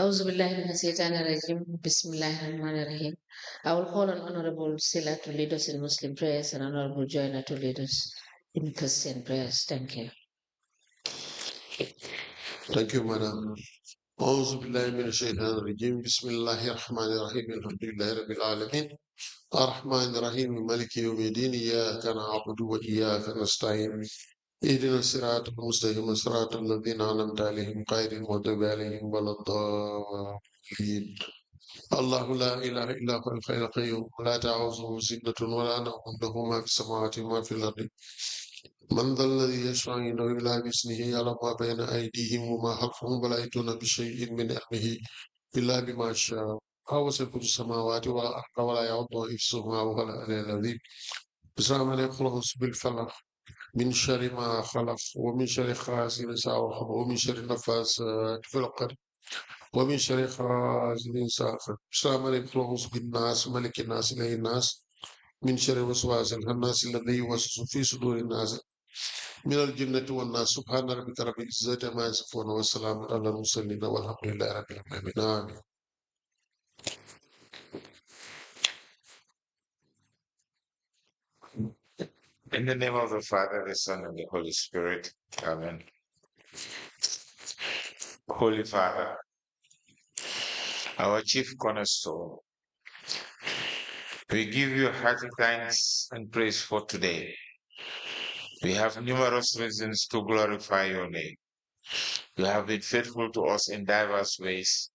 أعوذ بالله من الشيطان الرجيم. بسم الله الرحمن الرحيم. I will call on Honorable Sila to lead us in Muslim prayers and Honorable Joyner to lead us in Christian prayers. Thank you. Thank you, Madam. أعوذ بالله من الشيطان الرجيم. بسم الله الرحمن الرحيم. الحمد لله رب العالمين. الرحمن الرحيم مالك يوم الدين. إياك نعبد وإياك نستعين. اهدنا الصراط المستقيم صراط الذين أنعمت عليهم غير المغضوب عليهم ولا الضالين. الله لا إله إلا هو الحي القيوم لا تأخذه سنة ولا نوم له ما في السماوات وما في الأرض. من ذا الذي يشفع عنده إلا بإذنه يعلم ما بين أيديهم وما خلفهم ولا يأتون بشيء من علمه إلا بما شاء. وسع كرسيه السماوات والأرض ولا يعوضه حفظهما وهو العلي العظيم. بسم الله الرحمن بالفلق من شر ما خلق ومن شر غاسق إذا وقب ومن شر النفاثات في العقد ومن شر حاسد إذا حسد. بسم الله الرحمن بالناس ملك الناس إله الناس من شر وسواس الخناس الذي يوسوس في صدور الناس من الجنة والناس. سبحان ربك رب العزة عما يصفون والسلام على المرسلين والحمد لله رب العالمين. آمين. In the name of the Father, the Son, and the Holy Spirit. Amen. Holy Father, our chief cornerstone, we give you hearty thanks and praise for today. We have numerous reasons to glorify your name. You have been faithful to us in diverse ways,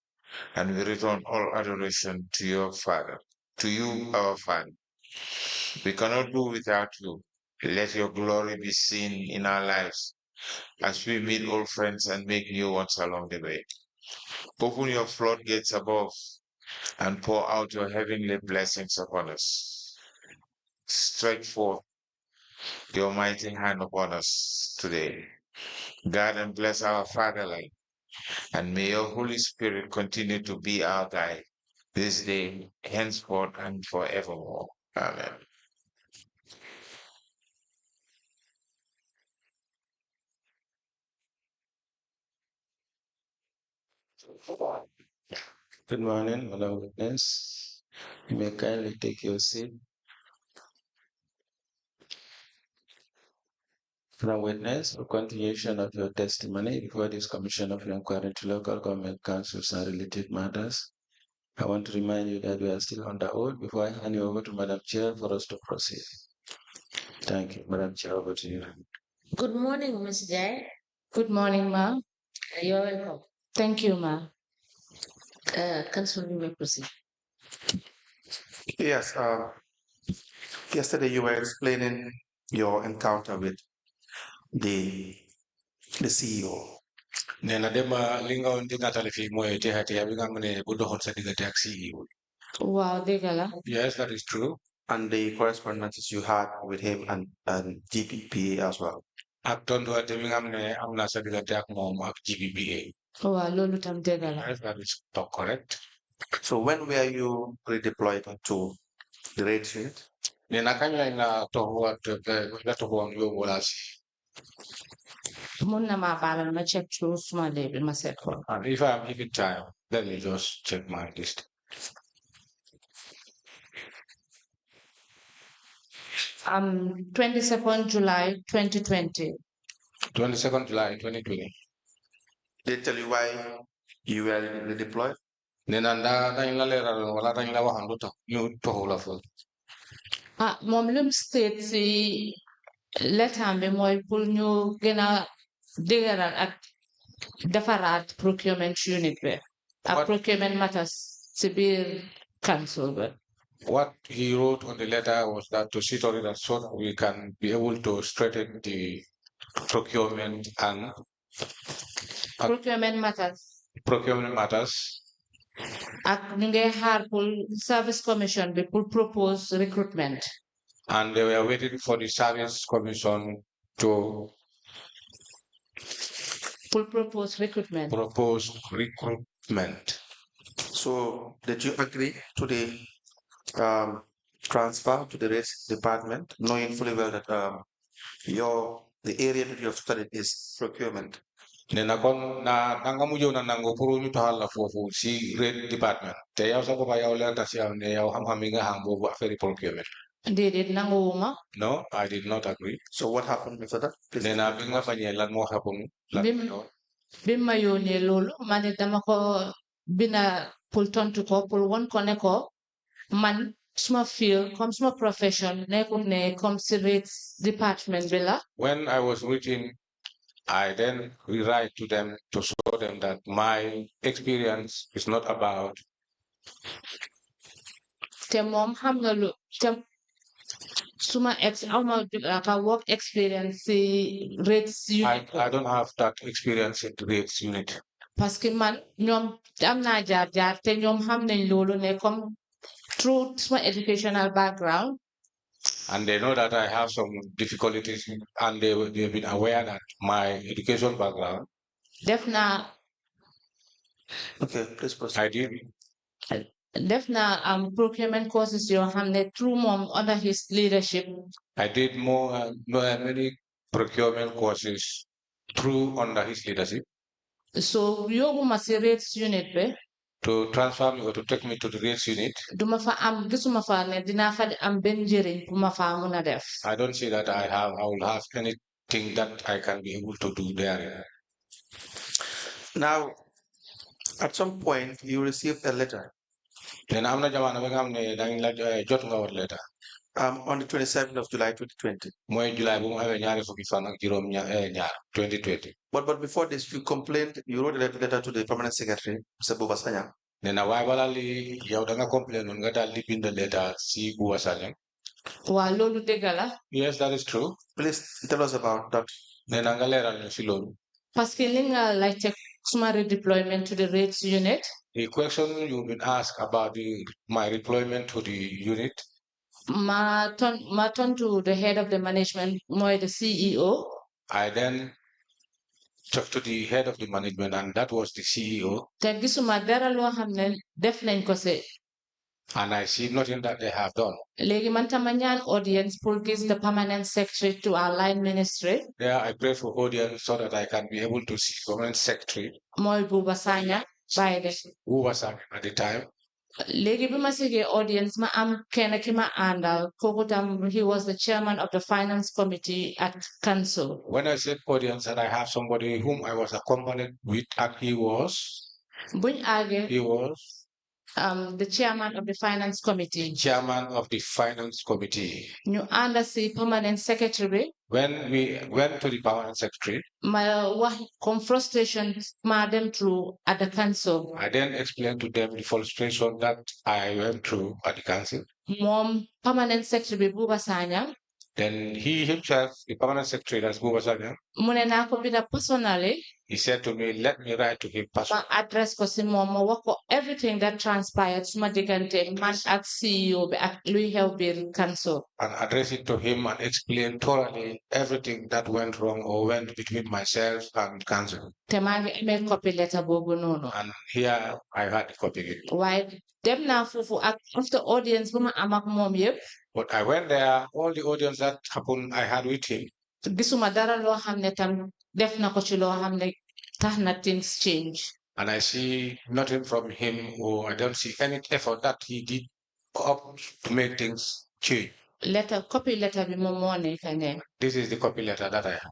and we return all adoration to your Father, to you, our Father. We cannot do without you. Let your glory be seen in our lives as we meet old friends and make new ones along the way. Open your floodgates above and pour out your heavenly blessings upon us. Stretch forth your mighty hand upon us today. Guard and bless our fatherland, and may your Holy Spirit continue to be our guide this day, henceforth, and forevermore. Amen. Good morning, Madam Witness. You may kindly take your seat. Madam Witness, for continuation of your testimony before this Commission of Inquiry to Local Government Councils and related matters, I want to remind you that we are still under oath before I hand you over to Madam Chair for us to proceed. Thank you. Madam Chair, over to you. Good morning, Ms. Njie. Good morning, Ma. You are welcome. Thank you, Ma. Council, you may proceed. Yes, yesterday you were explaining your encounter with the CEO. Nena dema linga undi natali fi moye te hati ya binga mene budo honsa diga taxi. Wow, degala. Yes, that is true. And the correspondences you had with him and GPPA as well. Akton do ate binga mene amna sa diga tak mom ak GBBA. Wow, lolu tam degala. Yes, that is correct. So when were you redeployed to the Red Unit? Nena kanya ina tohuwa ina tohuwa nyo molasi. Munna ma bala na check through suma label ma set ko. And if I'm having time, let me just check my list. Um, 22nd July 2020. 22nd July 2020. They tell you why you were redeployed? Nena nda ina lera wala ta ina wahandu ta nyo tohuwa full. Mom lum state si letambe moy pour ñu gëna dëgëral ak defaraat procurement unit be ak procurement matters ci biir council be. What he wrote on the letter was that to sit on it so that we can be able to straighten the procurement and Procurement matters. Ak ñu ngi xaar pour service commission bi pour propose recruitment. And they were waiting for the service commission to propose recruitment. So did you agree to the transfer to the race department, knowing fully well that the area that you have studied is procurement? nena kon na nanga mujo na nango puru ñu taxal la fofu si Rate Department te yow sa bopa yow leer na si yow ne yow xam-xam yi nga xam boobu affaire procurement. No, I did not agree. So what happened before that? Please. Nena bi nga bañee lan moo happen. Bima yone lolu mane dama ko bina pour tontu ko pour won ko ne ko man suma feel comme suma profession nekut ne comme si Rates Department bi la. When I was reading, I then rewrite to them to show them that my experience is not about. Te mom xam nga lu te suma work experience Rates unit. I don't have that experience in the Rates unit. Parce que man ñom am na jaar te ñom xam nañ lolu ne comme through my educational background. And they know that I have some difficulties, and they've been aware that my education background. Definitely. Okay, please proceed. I did. Definitely, procurement courses you have through mom under his leadership. I did many procurement courses through under his leadership. So you must Rates unit be. To transfer me or to take me to the Rates unit. I don't see that I will have anything that I can be able to do there. Now, at some point, you received a letter. Then I'm not letter. On the 27th of July 2020. 2020. But before this, you complained, you wrote a letter to the permanent secretary, Mr. Bubasanya. Then I walali yaudanga complain on gata lipin the letter si Bubasanya. Yes, that is true. Please tell us about that. Then angalera silon. Pascalinga like suma redeployment to the Rates unit. The question you've been asked about my redeployment to the unit. Ma turn to the head of the management, more the CEO. I then talked to the head of the management, and that was the CEO. And I see nothing that they have done. Audience pull the permanent secretary to our line ministry. There I pray for audience so that I can be able to see permanent secretary. Moy Bubasanya by the Bubasanya at the time. Audience ma am kenakima andal kokutam he was the chairman of the finance committee at council. When I said audience, and I have somebody whom I was accompanied with, and he was the chairman of the finance committee. Chairman of the finance committee. You understand permanent secretary. When we went to the permanent secretary, my frustration madam through at the council. I then explained to them the frustration that I went through at the council. Mom permanent secretary Bubasanya. Then he himself, the permanent secretary, that's Bubasanya. Personally. He said to me, let me write to him personally. Address everything that transpired, man at CEO at Louis Helbir Council. And address it to him and explain thoroughly everything that went wrong or went between myself and council. Copy letter and here I had the copy. Why them now after audience But I went there, all the audience that happened I had with him. Things change. And I see nothing from him, or I don't see any effort that he did up to make things change. Copy letter be more money. This is the copy letter that I have.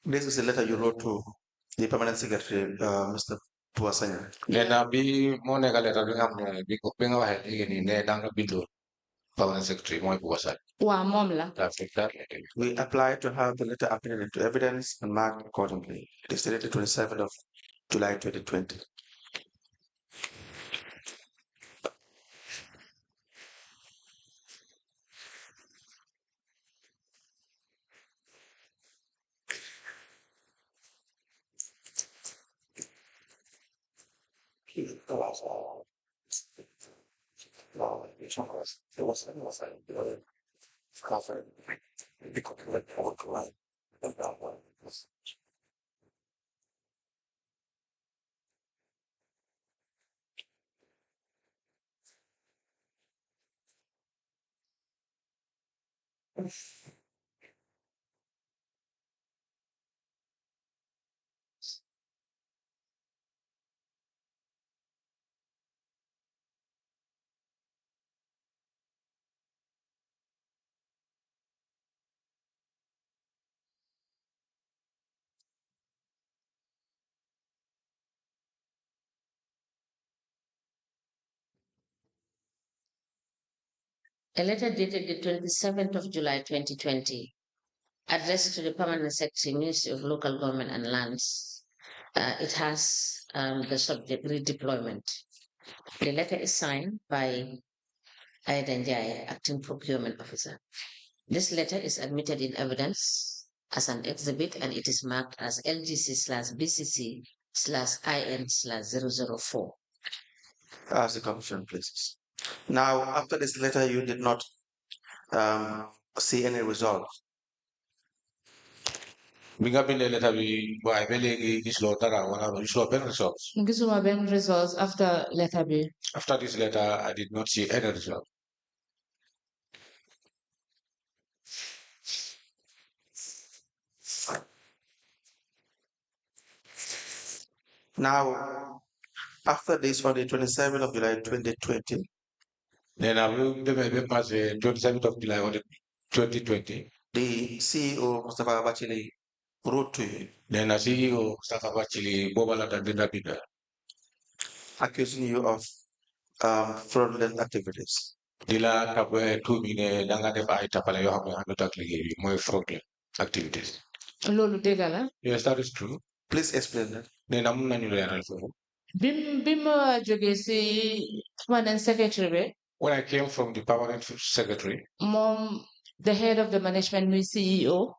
This is a letter you wrote to the permanent secretary, Mr. Tuasanya. Permanent secretary, we apply to have the letter appeared into evidence and marked accordingly. It is dated 27th of July 2020. A letter dated the 27th of July 2020, addressed to the Permanent Secretary, Ministry of Local Government and Lands. It has the subject redeployment. The letter is signed by Njie, Acting Procurement Officer. This letter is admitted in evidence as an exhibit and it is marked as LGC/BCC/IN/004. As the Commission pleases. Now, after this letter, you did not see any results. Binga binde letter bi wa belegi islo tara wala islo ben results. Gisuma ben results after letter B. After this letter, I did not see any result. Now, after this, on the 27th of July 2020, then I will be 27th of July 2020. The CEO, Mustafa Bachili, wrote to you. Then the CEO, Mustafa Bachili, Bobala Dandina Bida, accusing you of fraudulent activities. Dila Tabwe 2 mine Danga de Bai Tapala Yohame Hanutakli, my fraudulent activities. Lolu degala. Yes, that is true. Please explain that. Then I'm not going Bim joge si permanent secretary. When I came from the permanent secretary, Mom, the head of the management, my CEO.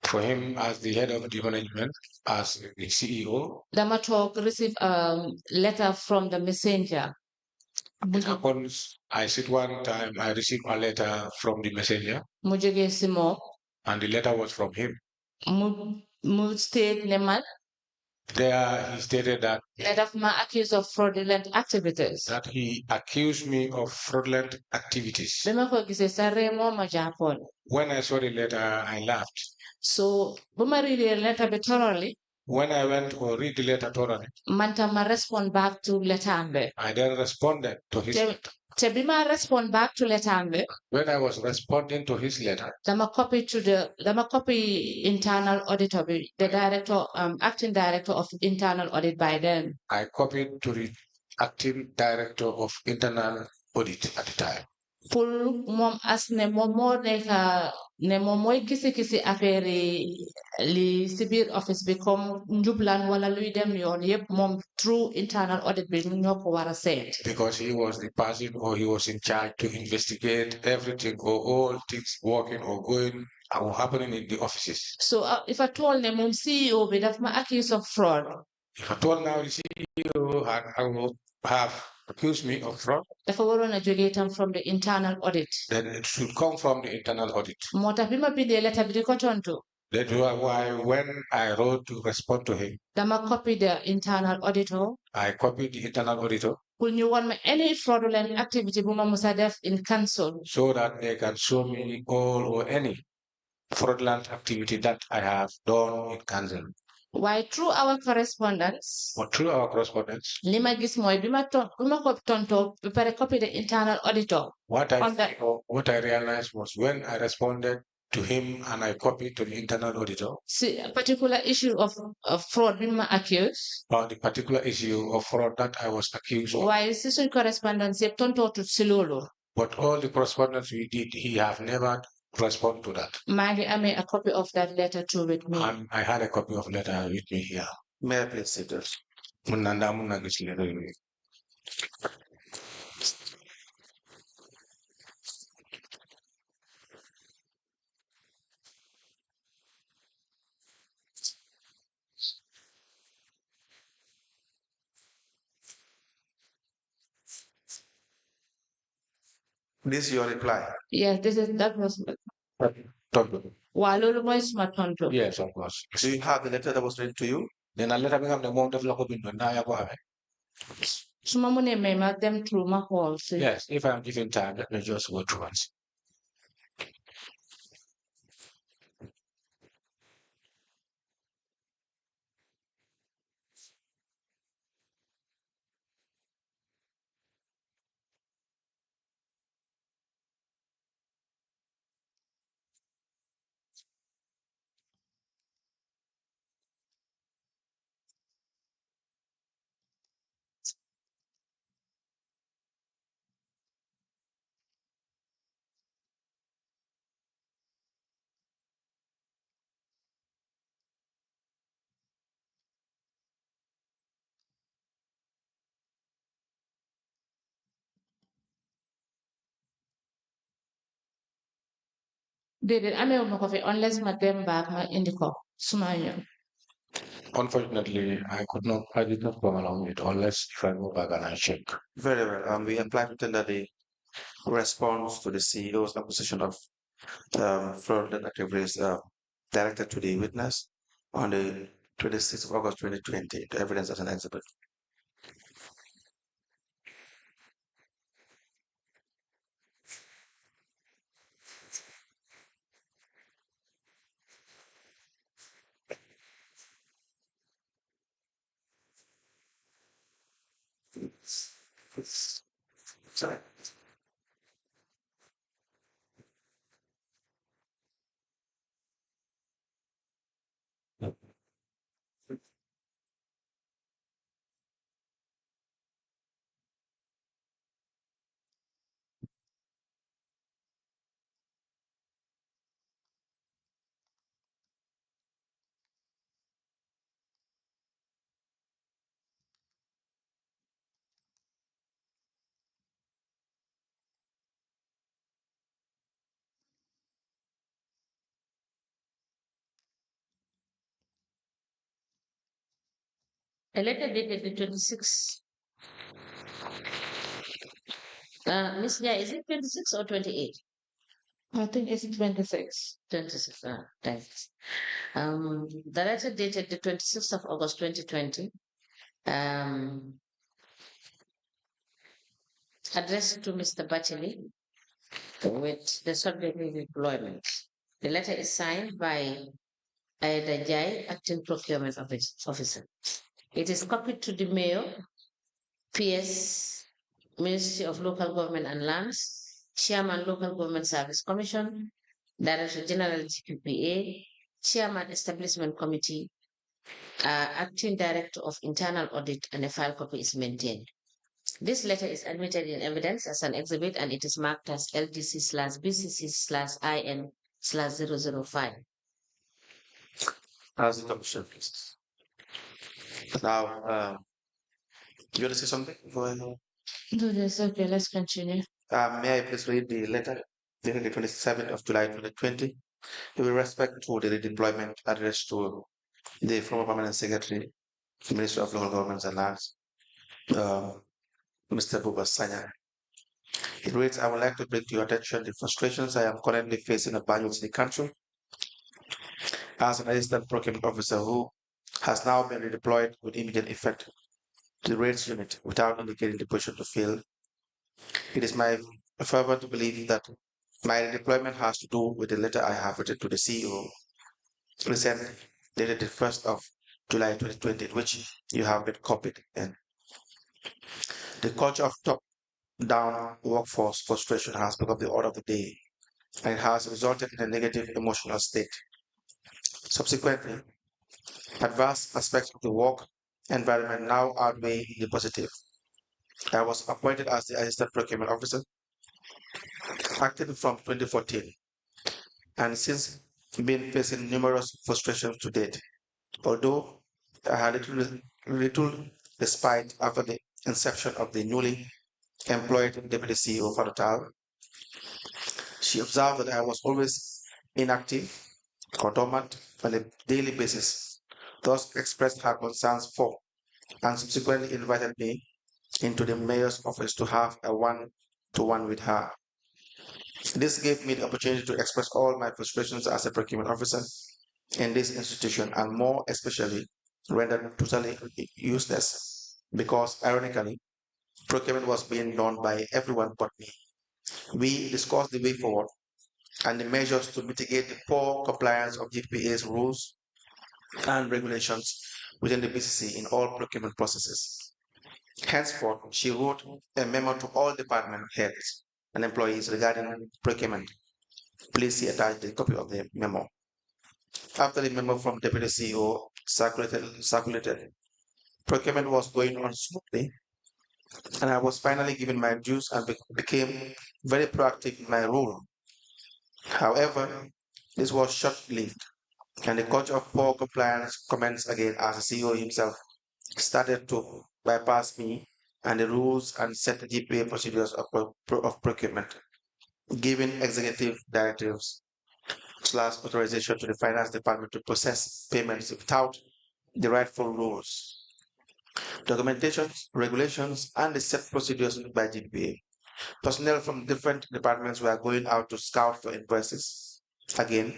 For him, as the head of the management, as the CEO, Damatok received a letter from the messenger. It happens, I said one time I received a letter from the messenger, Mujege Simo. And the letter was from him. State Neman. There he stated that Letter of my accused of fraudulent activities. That he accused me of fraudulent activities. When I saw the letter, I laughed. So, when I read the letter thoroughly, when I went to read the letter thoroughly, Mantama respond back to letter. I then responded to his letter. Tebima respond back to letter. When I was responding to his letter, Dama copy internal auditor, the director, acting director of internal audit by then. I copied to the acting director of internal audit at the time. Pour mom as ne mom mo neka ne mom moy kisi affaire li civil office bi comme njublan wala luy dem yoon yep mom through internal audit bi ñoko wara set. Because he was the person or he was in charge to investigate everything or all things working or going or happening in the offices. So if I told them mom CEO bi daf ma accused of fraud. If I told now the CEO I will have accused me of fraud, dafa waroon a jógee tam from the internal audit. Then it should come from the internal audit. moo tax bi ma bindee letter bi di ko tontu. That's why when I wrote to respond to him, dama copy the internal auditor. I copied the internal auditor. pour ñu won ma any fraudulent activity bu ma musa def in council. So that they can show me all or any fraudulent activity that I have done in council. Why through our correspondence? But through our correspondence, lima gis mooy bi ma ko tonto ba pare copy the internal auditor. What I realized was when I responded to him and I copied to the internal auditor. See a particular issue of fraud bi ma accused. About the particular issue of fraud that I was accused of. Why si suñ correspondence yëpp tonto to si loolu. But all the correspondence we did, he have never responded to that. maa ngi amee a copy of that letter too with me. I had a copy of letter with me here. May I please sit down? This is your reply. Yes, that was. Yes, of course. Do you have the letter that was written to you? Then I let him have the amount of local bin na ya ko have. Suma mu ne may ma dem through my calls. Yes, if I'm given time, let me just go through once. déedéet amewuma ko fi unless ma dem back ma indi ko suma ñëw. Unfortunately, I did not come along with unless if I go back and I check. Very well. We apply to tender the response to the CEO's acquisition of fraudulent activities directed to the witness on the 26th of August 2020 to evidence as an exhibit. Sorry. A letter dated the 26th. Ms. Njie, is it 26 or 28? I think it's 26. 26, thanks. The letter dated the 26th of August 2020, addressed to Mr. Bacheli with the subject redeployment. The letter is signed by Njie, acting procurement officer. It is copied to the mayor, PS, Ministry of Local Government and Lands, Chairman Local Government Service Commission, Director General GPPA, Chairman Establishment Committee, Acting Director of Internal Audit, and a file copy is maintained. This letter is admitted in evidence as an exhibit and it is marked as LDC/BCC/IN/005. As the commission, please. Now, you want to say something? Go ahead. No, that's okay. Let's continue. May I please read the letter dated the 27th of July 2020 with respect to the redeployment addressed to the former permanent secretary, Minister of Local Governments and Lands, Mr. Buba Sanya. It reads, I would like to bring to your attention the frustrations I am currently facing at Banjul City Council as an assistant procurement officer who has now been redeployed with immediate effect to the rates unit without indicating the position to fill. It is my fervent belief that my redeployment has to do with the letter I have written to the CEO recently, dated the 1st of July 2020, in which you have been copied in. The culture of top-down workforce frustration has become the order of the day, and it has resulted in a negative emotional state. Subsequently, adverse aspects of the work environment now outweigh the positive. I was appointed as the assistant procurement officer, active from 2014, and since been facing numerous frustrations to date. Although I had little despite after the inception of the newly employed Deputy CEO for the town, she observed that I was always inactive or dormant on a daily basis, thus expressed her concerns for and subsequently invited me into the mayor's office to have a one-to-one with her. This gave me the opportunity to express all my frustrations as a procurement officer in this institution and more especially rendered totally useless because ironically, procurement was being done by everyone but me. We discussed the way forward and the measures to mitigate the poor compliance of GPA's rules and regulations within the BCC in all procurement processes. Henceforth, she wrote a memo to all department heads and employees regarding procurement. Please see attached a copy of the memo. After the memo from Deputy CEO circulated, procurement was going on smoothly, and I was finally given my dues and became very proactive in my role. However, this was short-lived, and the culture of poor compliance commenced again as the CEO himself started to bypass me and the rules and set the procedures of procurement, giving executive directives / authorization to the finance department to process payments without the rightful rules, documentation, regulations, and the set procedures by GPA. Personnel from different departments were going out to scout for invoices. Again,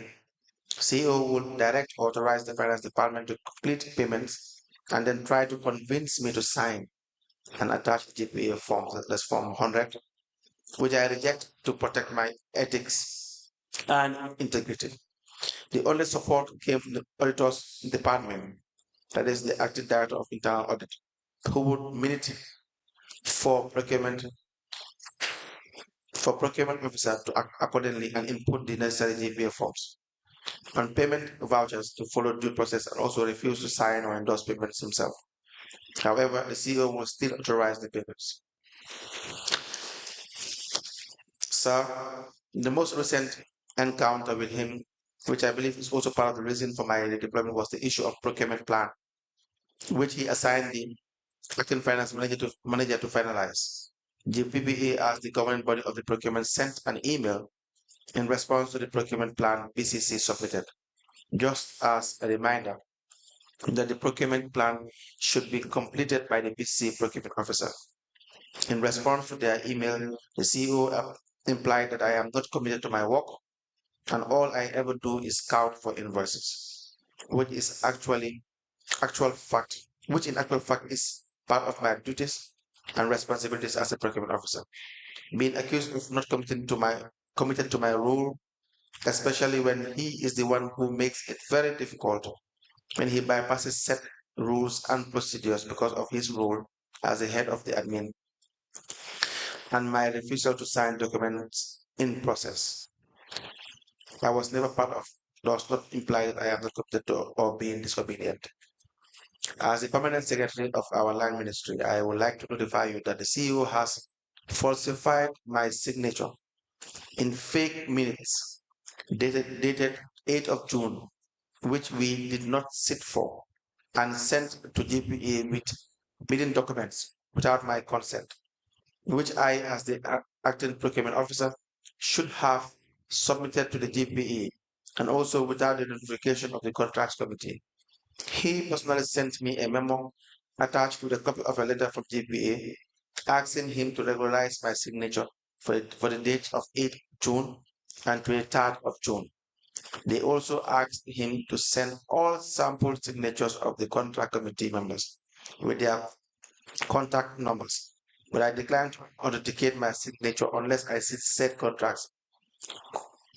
CEO would direct or authorize the finance department to complete payments and then try to convince me to sign and attach the GPA form, that's Form 100, which I reject to protect my ethics and integrity. The only support came from the auditor's department, that is the acting director of internal audit, who would minute for procurement officer to act accordingly and input the necessary GPA forms. On payment vouchers to follow due process and also refuse to sign or endorse payments himself. However, the CEO will still authorize the payments. Sir, the most recent encounter with him, which I believe is also part of the reason for my redeployment, was the issue of procurement plan, which he assigned the acting finance manager to finalize. GPPA, as the governing body of the procurement, sent an email in response to the procurement plan BCC submitted, just as a reminder that the procurement plan should be completed by the BCC procurement officer. In response to their email, the CEO implied that I am not committed to my work and all I ever do is scout for invoices, which in actual fact is part of my duties and responsibilities as a procurement officer. Being accused of not committed to my role, especially when he is the one who makes it very difficult when he bypasses set rules and procedures because of his role as the head of the admin, and my refusal to sign documents in process. I was never part of, does not imply that I am not committed to or being disobedient. As the permanent secretary of our land ministry, I would like to notify you that the CEO has falsified my signature in fake minutes dated 8th of June, which we did not sit for, and sent to GPA with meeting documents without my consent, which I, as the acting procurement officer, should have submitted to the GPA, and also without the notification of the contracts committee. He personally sent me a memo attached with a copy of a letter from GPA asking him to regularize my signature for the dates of 8th June and 23rd of June. They also asked him to send all sample signatures of the contract committee members with their contact numbers, but I declined to authenticate my signature unless I see said contracts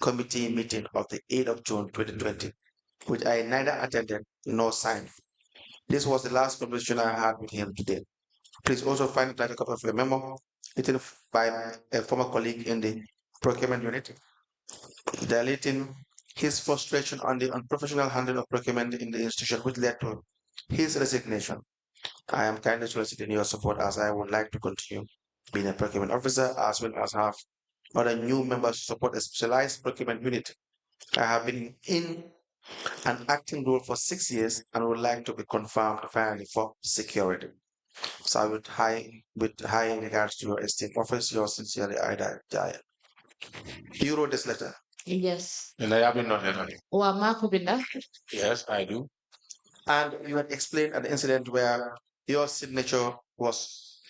committee meeting of the 8th of June 2020, which I neither attended nor signed. This was the last conversation I had with him today. Please also find a title copy of a memo written by a former colleague in the procurement unit, dilating his frustration on the unprofessional handling of procurement in the institution, which led to his resignation. I am kindly soliciting your support as I would like to continue being a procurement officer as well as have other new members to support a specialized procurement unit. I have been in an acting role for 6 years and would like to be confirmed finally for security. So with high regards to your esteemed office, yours sincerely, Ida Jaya. You wrote this letter. Yes. And I have been not letter. Yes, I do. And you had explained an incident where your signature was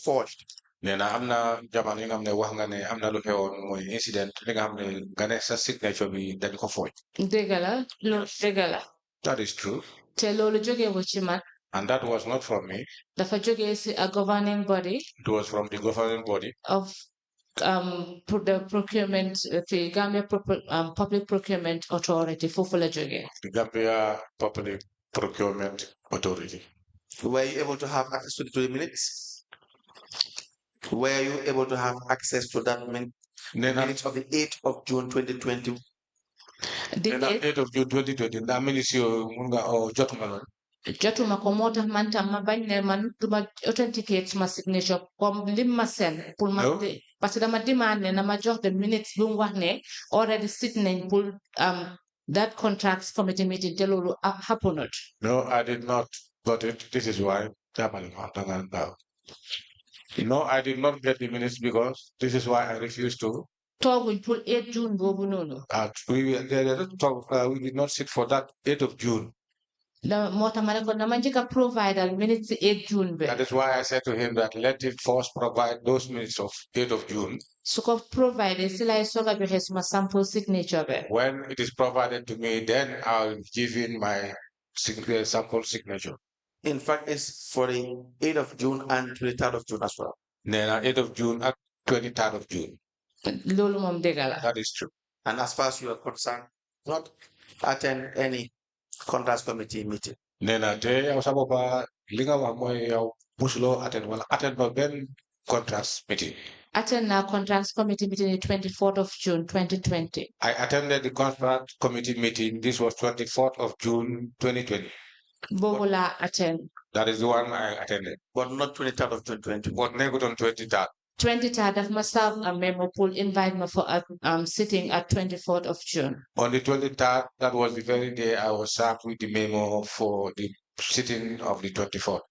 forged. Nena amna jamono yi nga xam ne wax nga ne am na lu xewoon mooy incident li nga xam ne nga ne sa signature bi dañ ko fooj. dëgg la loolu dëgg la. That is true. te loolu jógewu ci man. And that was not from me. dafa jógee si a governing body. It was from the governing body of the procurement, the Gambia Public Procurement Authority, foofu la jógee. The Gambia Public Procurement Authority. Were you able to have access to the minutes? Were you able to have access to that minutes of the 8th of June 2020? The 8th of June 2020. That minutes you munga o jotuma lon. Jotuma ko moo tax man tam ma bañ ne man duma authenticate ma signature comme lim ma seen pour ma parce que dama demande ne na ma jox the minutes bi mu wax ne already sit nañ pour that contracts committee meeting te loolu happened. No, I did not got it. This is why. No, I did not get the minutes because this is why I refused to tooguñ pour 8 June boobu noonu. We did not sit for that 8th of June. moo tax ma ne ko dama njëkk a provide minutes si 8 June bi. That is why I said to him that let him first provide those minutes of 8th of June. su ko provide si lay soog a joxe suma sample signature bi. When it is provided to me, then I'll give in my sample signature. In fact, it's for the 8th of June and 23rd of June as well. Then 8th of June and 23rd of June. loolu moom dëgg la. That is true. And as far as you are concerned, not attend any contrast committee meeting. Nena te yow sa boppa li nga wax mooy yow musuloo attend wala attend ba benn contrast meeting. Attend na contracts committee meeting the 24th of June 2020. I attended the contract committee meeting. This was 24th of June 2020. boobu laa attend. That is the one I attended. But not 23rd of June 2020. But never on 23rd. 23rd daf ma serve a memo pour invite me for a sitting at 24th of June. On the 23rd, that was the very day I was served with the memo for the sitting of the 24th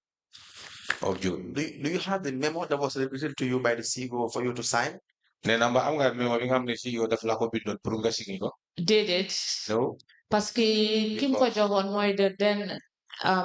of June. Do you have the memo that was represented to you by the CEO for you to sign? Ne namba am nga memo bi nga xam ne CEO daf la ko bindoon pour nga signé ko? Déedéet. No. Parce que kim ko joxoon mooy the then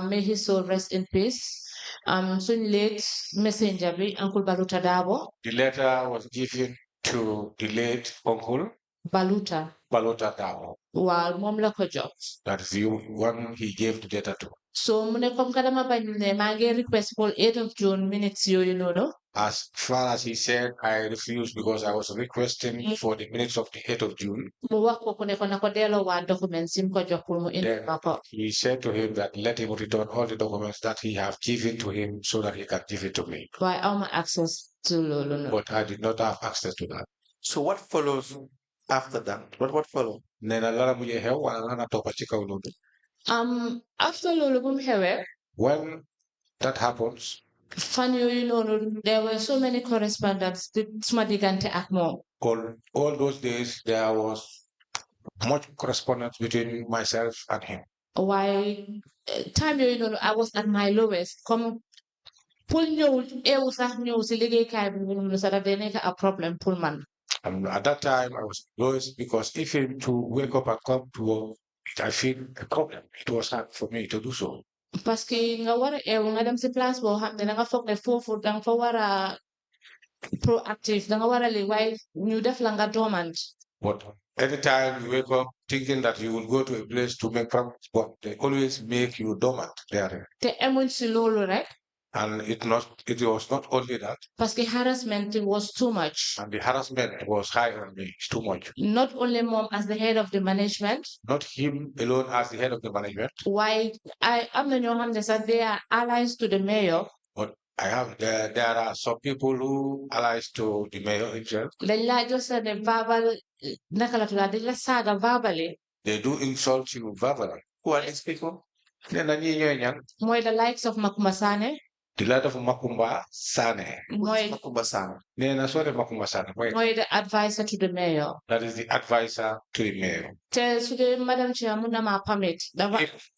may his soul rest in peace. Suñ late messenger bi Uncle Baluta Dabo. The letter was given to the late Uncle Baluta Dabo. Waaw moom la ko jox. That is the one he gave the letter to. So mu ne comme que dama bañ ne maa ngi request pour 8th of June minutes yooyu noonu. As far as he said, I refused because I was requesting for the minutes of the 8th of June. Mu wax ko ne ko na ko delloo waa documents sim ko jox pour mu indi ma ko. He said to him that let him return all the documents that he have given to him so that he can give it to me. Waaye awma access to loolu noonu. But I did not have access to that. So what follows after that? What followed? Nena lara mujhe xew wala lana toppa ci kaw loolu. After loolu bu mu xewee. When that happens. Fan yooyu noonu there were so many correspondence suma diggante ak moom. All those days there was much correspondence between myself and him. Waaye time yooyu noonu I was at my lowest comme pour ñëw eewu sax ñëw si liggéeykaay bi noonu sax day nekk a problem pour man. At that time I was lowest because even to wake up and come to work, I feel a problem. It was hard for me to do so. Parce que nga war a eewu nga dem si place boo xam ne danga foog ne foofu danga fa war a proactive danga war a li waaye ñu def la nga dormant. But anytime you wake up thinking that you will go to a place to make progress, but they always make you dormant there. Te emuñ si loolu rek. And it was not only that. Parce que harassment was too much. And the harassment was high on me. It's too much. Not only mom as the head of the management. Not him alone as the head of the management. Why I'm the new that they are allies to the mayor. But there are some people who allies to the mayor himself. They like just a verbal verbally. They do insult you verbally. Who are these people? More the likes of Makumbasane. The light of Makumba Sane. Makumba Sane. Makumba Sane. The advisor to the mayor. That is the advisor to the mayor. Tell the Madam Chair, Munama permit. If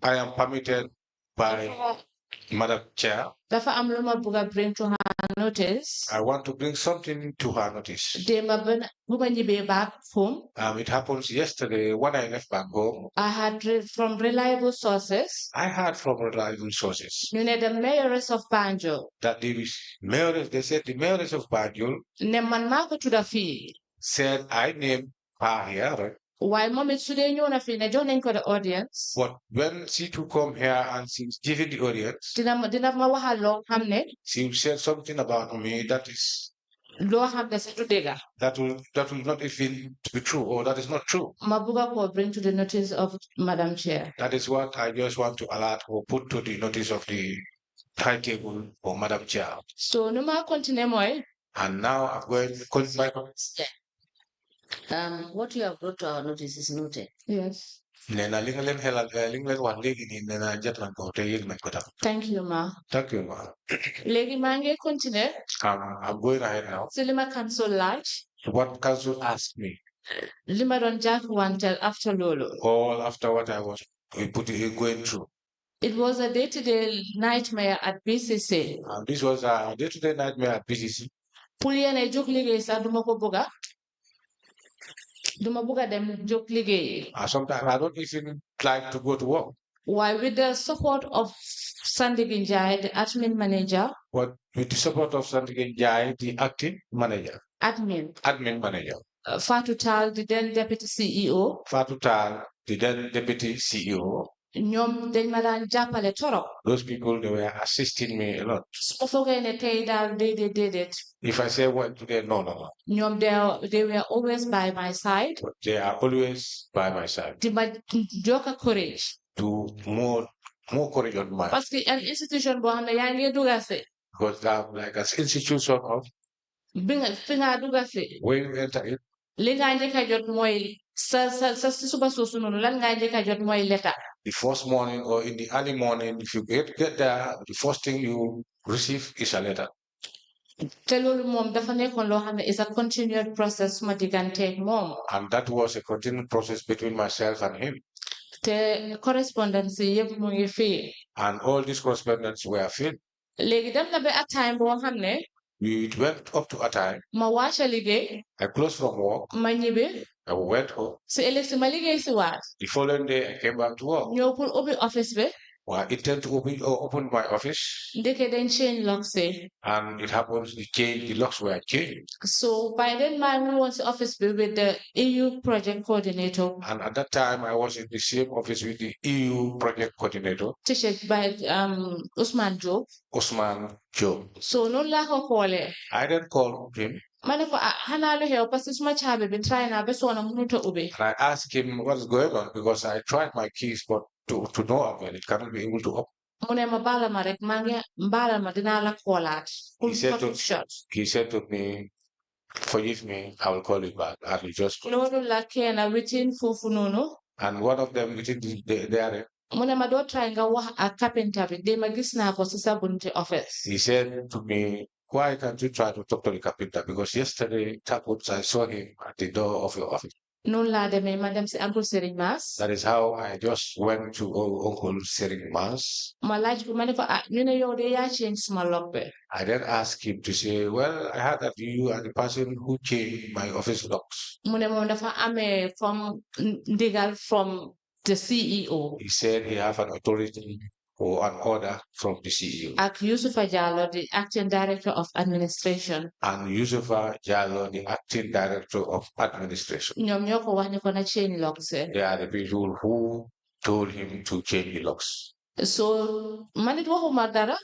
I am permitted by Madam Chair, bring to her notice. I want to bring something to her notice. Back home. It happens yesterday when I left back home. I had from reliable sources. I heard from reliable sources. You know the mayoress of Banjul. That they said the mayoress of Banjul. Said I named her here. Why mommy today you wanna feel joining the audience? But when she to come here and she's giving the audience, she said something about me that is that will not even be true, or that is not true. Mabuga will bring to the notice of Madam Chair. That is what I just want to alert or put to the notice of the high table or Madam Chair. So no more continue. And now I'm going to continue. What you have brought to our notice is noted. Yes. Thank you, ma. Thank you, ma. Legi mange continue. I'm going ahead now. Lima council large. What council asked me? Lima don't Jack wanted after Lolo. All after what I was going through. It was a day-to-day nightmare at BCC. This was a day-to-day nightmare at BCC. Puliane juklige sa dumako boga. duma buga dem jóg liggéey. Sometimes I don't even like to go to work. Why, with the support of Sandy Njie, the admin manager. But with the support of Sandy Njie, the acting manager. Admin manager. Fatou Tal, the then deputy CEO. Fatou Tal, the then deputy CEO. ñoom dañ ma daan jàppale torop. Those people, they were assisting me a lot. su ma foogee ne tey daal déedéet. If I say well today, no. ñoom they were always by my side. But they are always by my side. di ma jokka courage. To more courage on my. parce que an institution boo xam ne yaa ngi dugal fi. Because I'm like an institution of. bi nga fi nga dugal fi. When you enter it. li nga njëkk a jot mooy sa suba soosu noonu lan nga njëkk a jot mooy letter. The first morning or in the early morning, if you get there, the first thing you receive is a letter. te loolu moom dafa nekkoon loo xam ne is a continued process ma digganteeg moom. And that was a continued process between myself and him. te correspondence yëpp mu ngi fii. And all these correspondence were filled. léegi dem na ba a time boo xam ne. It went up to a time. ma wàcc liggéey. I closed from work. ma ñibbi. I went home. si ëllëg si ma liggéey si waat. The following day, I came back to work. ñëw pour ubbi office bi. Well, I intend to open my office. ndeke dañ change locks yi. And it happens, the locks were changed. So by then, maa ngi woon si office bi with the EU project coordinator. And at that time, I was in the same office with the EU project coordinator. T-shirt by Usman Job. Usman Job. So noonu laa ko xoolee. I didn't call him. ma ne ko xanaa lu xew parce que suma caabi bi try naa ba soona mënut a ubbi. And I asked him what's going on because I tried my keys, but to no avail. It cannot be able to open. mu ne ma baalal ma rek baalal ma dinaa la xoolaat. He said to me, forgive me, I will call you back. And he just. loolu la kenn within foofu noonu. And one of them within there. mu ne ma doo try nga wax ak carpenter bi de ma gis naa ko si sa bunti office. He said to me, why can't you try to talk to the carpenter? Because yesterday, I saw him at the door of your office. noonu laa demee ma dem si Uncle Serigne Mass. That is how I just went to Uncle Serigne Mass. ma laaj ko ma ne ko ñu ne yow de yaa change suma lock bi. I then asked him to say, well, I heard that you are the person who changed my office locks. mu ne moom dafa amee ndigal from the CEO. He said he have an authority or an order from the CEO. Ak Yusufa Jallo, the acting director of administration. And Yusufa Jallo, the acting director of administration. ñoom ñoo ko wax ne ko na change locks. They are the people who told him to change the locks. So man it waxuma dara.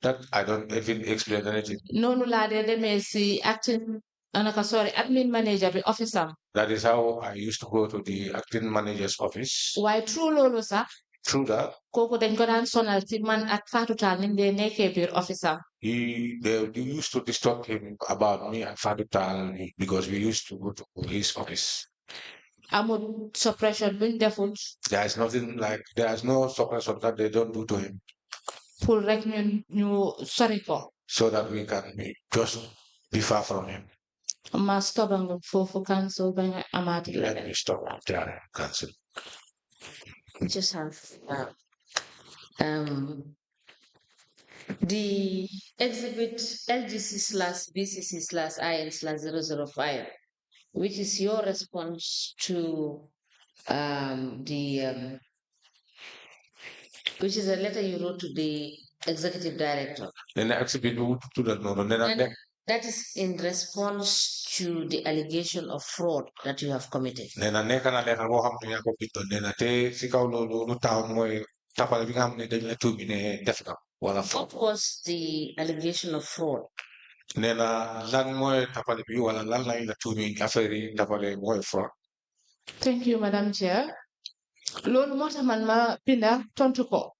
That I don't even explain anything. noonu laa dee demee si acting admin manager bi office am. That is how I used to go to the acting manager's office. Waaye true loolu sax. Through that, kooku dañ ko daan sonal ci man ak Fatou Tall niñ dee nekkee biir office am. They used to disturb him about me and Fatou Tall because we used to go to his office. Amul suppression buñ deful. There's no suppression that they don't do to him. Pour rek ñu sori ko. So that we can just be far from him. Ma stop nga foofu cancel ba nga amaati leneen. Let me stop there, cancel. We just have the exhibit LGC/BCC/IN/005, which is your response to which is a letter you wrote to the executive director. Then exhibit That is in response to the allegation of fraud that you have committed. What was the allegation of fraud? Thank you, Madam Chair. Loolu moo tax man ma binda tontu ko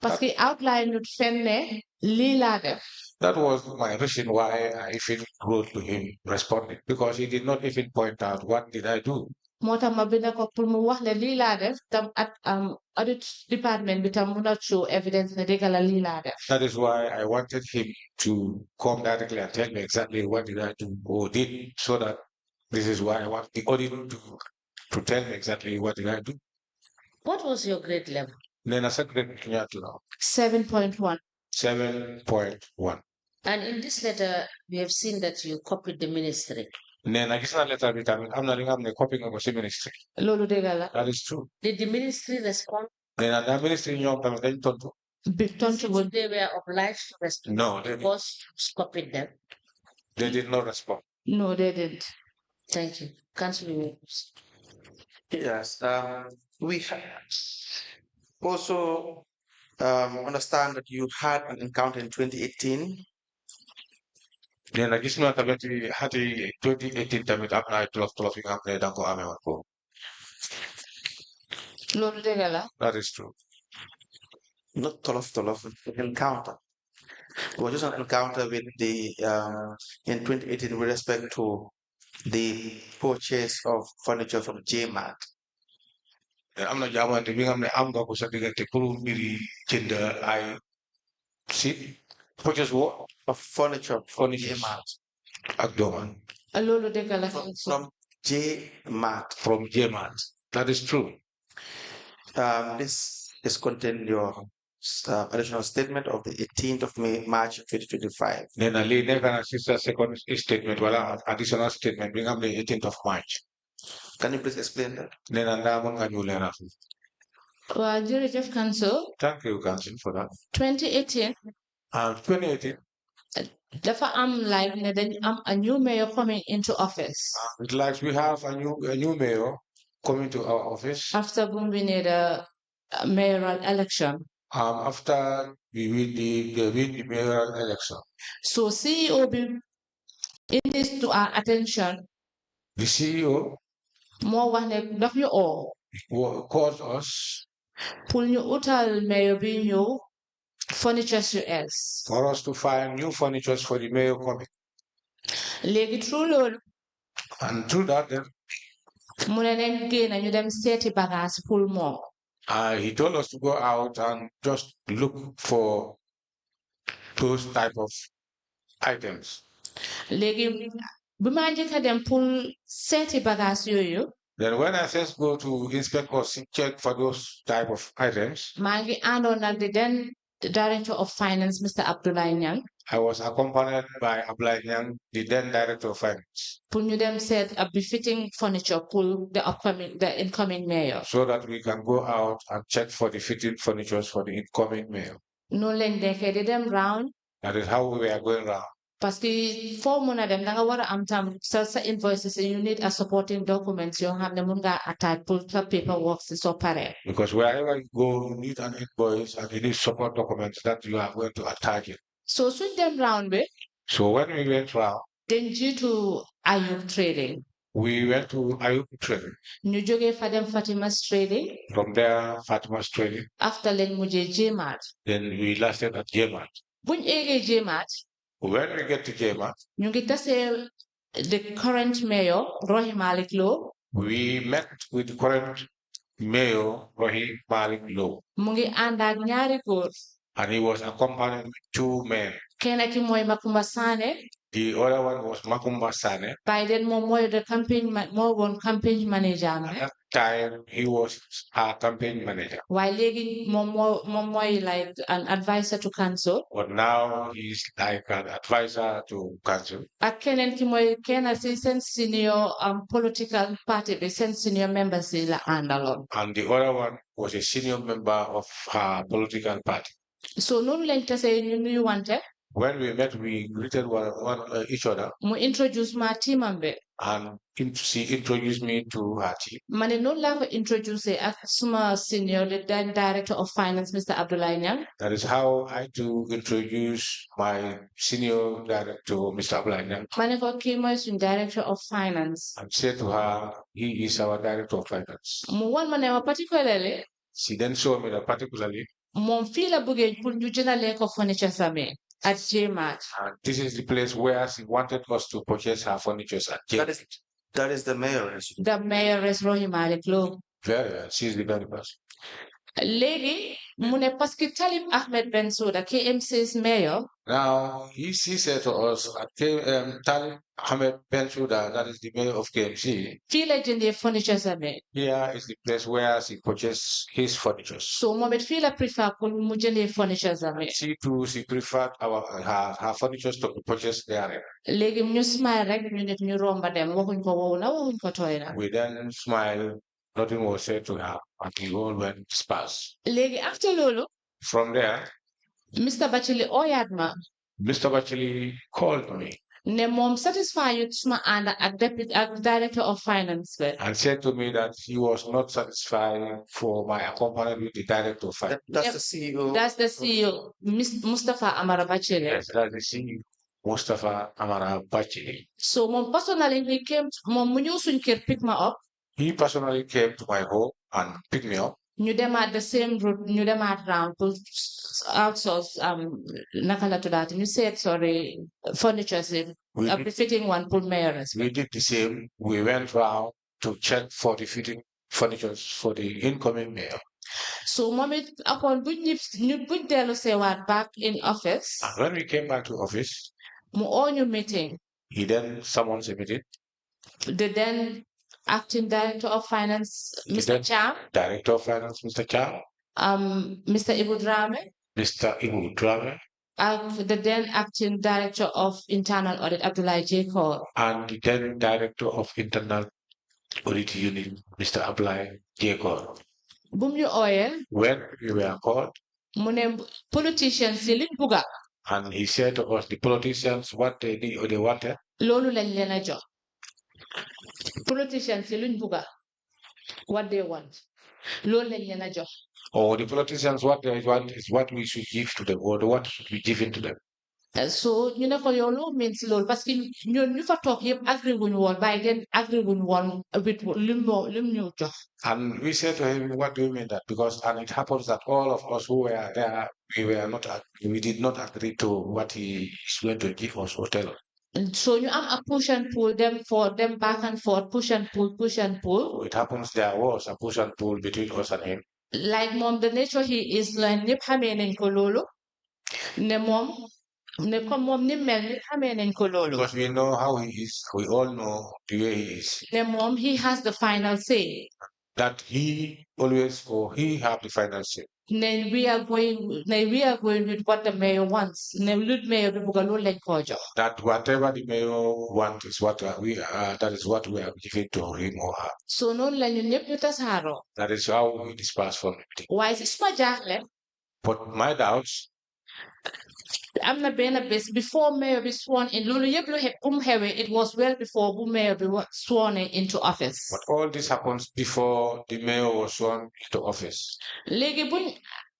parce que outline ñu fenne lii laa def. That was my reason why I even wrote to him responding, because he did not even point out what did I do. moo tax ma binda ko pour mu wax ne lii laa def tam at audit department bi tam mu not show evidence ne dëgg la lii laa def. That is why I wanted him to come directly and tell me exactly what did I do or did, so that this is why I want the audit to tell me exactly what did I do. What was your grade level? 7.1. 7.1. And in this letter, we have seen that you copied the ministry. Then I guess I letter bit. I'm not copying of the ministry. Lolu degala. That is true. Did the ministry respond? Then the ministry young time they told to. They were obliged to respond. No, they because copied them. They did not respond. No, they didn't. Thank you. Councillor Williams. Yes. We also understand that you had an encounter in 2018. Then I guess not about the 2018 time it happened. I 12 you have played Danko Ame Wako. Lolu degala. That is true. Not Tolof, encounter. It was just an encounter with the in 2018 with respect to the purchase of furniture from JMAT. I'm not Jaman to bring I'm going to get the Kuru Miri gender. I see purchase what? Of furniture from Furniture. JMAT. Abdomen. Lolu degala. From JMAT. From JMAT. That is true. This is contained in your additional statement of the 18th of March 2025. Then I lay never sister second statement, well, additional statement, bring up the 18th of March. Can you please explain that? Then I'm going to learn. Well, Jeff Council. Thank you, Council, for that. 2018. 2018. Dafa like a new mayor coming into office. It likes we have a new mayor coming to our office. After we need a mayoral election. After we win the mayoral election. So CEO it is to our attention. The CEO More one WO called us. Pull you utal mayor being you furniture US. For us to find new furniture for the mayor coming. Legi true Lord. And through that then Munen gain and you them seti bagas pull more. He told us to go out and just look for those type of items. Legi bimajika them pull seti bagas you. Then when I first go to inspect or check for those type of items, Mangi and on the then the Director of Finance, Mr. Abdullah Nyang. I was accompanied by Abdullah Nyang, the then Director of Finance. Punyu them said a befitting furniture pull the incoming mayor. So that we can go out and check for the fitting furniture for the incoming mayor. No len they them round. That is how we are going round. Parce que for mona dem da nga wara am tam sa invoices you need a supporting documents you have the munga attach pull paperwork so pare. Because wherever you go, you need an invoice and you need support documents that you are going to attach it. So switch them round way. So when we went round, then due to Ayub trading. We went to Ayub trading. Ñu joge fa dem Fatima's trading. From there, Fatima's trading. After len muje JMAT. Then we lasted at JMAT. Buñ ege JMAT. When we get to JMAT, ñu ngi tase the current mayor, Rohim Malik Lo. We met with the current mayor, Rohim Malik Lo. Mu ngi ànd ak ñaari góor. And he was accompanied with two men. Kenn ki mooy Makumba Sane. The other one was Makumba Sane. By then moom mooy the campaign manager. At that time, he was our campaign manager. While léegi moom mooy like an advisor to council. But now he's like an advisor to council. Ak keneen ki mooy kenn si seen senior political party bi seen senior members si la àndaloon. And the other one was a senior member of her political party. So noonu lañ tase ñu nuyuwante. When we met, we greeted each other. Mu introduce ma teamam be. And she introduced me to her team. Mane noonu laa ko introduce ak suma senior the then Director of Finance, Mr. Abdullah Nyang. That is how I too introduce my senior director, Mr. Abdullah Nyang. Mane ko kii mooy suñ Director of Finance. And said to her, he is our Director of Finance. Mu wan ma ne ma particularly. She then showed me that particularly. Moom fii la bëggee pour ñu jëndalee ko furniture sami at JMAT. And this is the place where she wanted us to purchase her furniture at JMAT. That is the mayoress. The mayoress Rohim Malik Lo. Very well. She's the very person. léegi mu ne parce que Talib Ahmed Bensouda KMC's mayor. Now, he said to us, Talib Ahmed Bensouda, that is the mayor of KMC. fii la jëndee furniture amee. Here is the place where he purchased his furniture. So moom it fii la prefer pour mu jëndee furniture amee. She too, she preferred her furniture to be purchased there. léegi ñu smile rek ñu nit ñu romba dem waxuñ ko wow na waxuñ ko tooy na. We then smiled. Nothing was said to her, and we all went past. léegi after loolu. From there, Mr. Bachili ooyaat ma. Mr. Bachili called me. ne moom satisfied suma ànd ak director of finance. And said to me that he was not satisfied for my accompaniment with the director of finance. That's the CEO. That's the CEO, Mustafa Amara Bachili. Yes, that's the CEO, Mustafa Amara Bachili. So moom personally he came, moom mu ñëw suñ kër pick me up. He personally came to my home and picked me up. ñu demaat the same route ñu demaat round pour outsource naka la tuddaati ñu seet sorry furniture si fitting one pour mayoress. We did the same. We went round to check for the fitting furniture for the incoming mayor. So moom it upon buñ dellu seewaat back in office. And when we came back to office, mu oo ñu meeting. He then summons a meeting. The then acting director of finance, Mr. Cham. Director of finance, Mr. Cham. Mr. Ibu Drame. Mr. Ibu Drame. The then acting director of internal audit, Abdullah Jacob. And the then director of internal audit unit, Mr. Abdullah Jacob. Bum ñu ooyee. When we were called. Mu ne politicians yi liñ buga. And he said to us, the politicians, what they need or they wanted. Loolu lañ leen a jox. Politicians yi luñ buga. What they want. Loolu lañ leen a jox. Or the politicians, what they want is what we should give to them, or what should be given to them. So ñu ne ko yow loo mean si loolu parce que ñun ñu fa toog yëpp agree wuñ woon bàyyi den agree wuñ woon with lim ñu jox. And we said to him, what do you mean that? Because and it happens that all of us who were there, we did not agree to what he is going to give us or tell us. So you am a push and pull them back and forth, push and pull. So it happens there was a push and pull between us and him. Like mom, the nature he is like ñëpp xamee nañ ko loolu. Ne mom ne comme mom ni mel ñëpp xamee nañ ko loolu. Because we know how he is. We all know the way he is. Ne mom, he has the final say. That he always or he have the final say. Then we are going with what the mayor wants. That whatever the mayor wants is what that is what we are giving to him or her. So no That is how we disperse from it. Why is it But my doubts. I'm not being a best before mayor be sworn in. It was well before mayor be sworn into office. But all this happens before the mayor was sworn into office. Legi buñ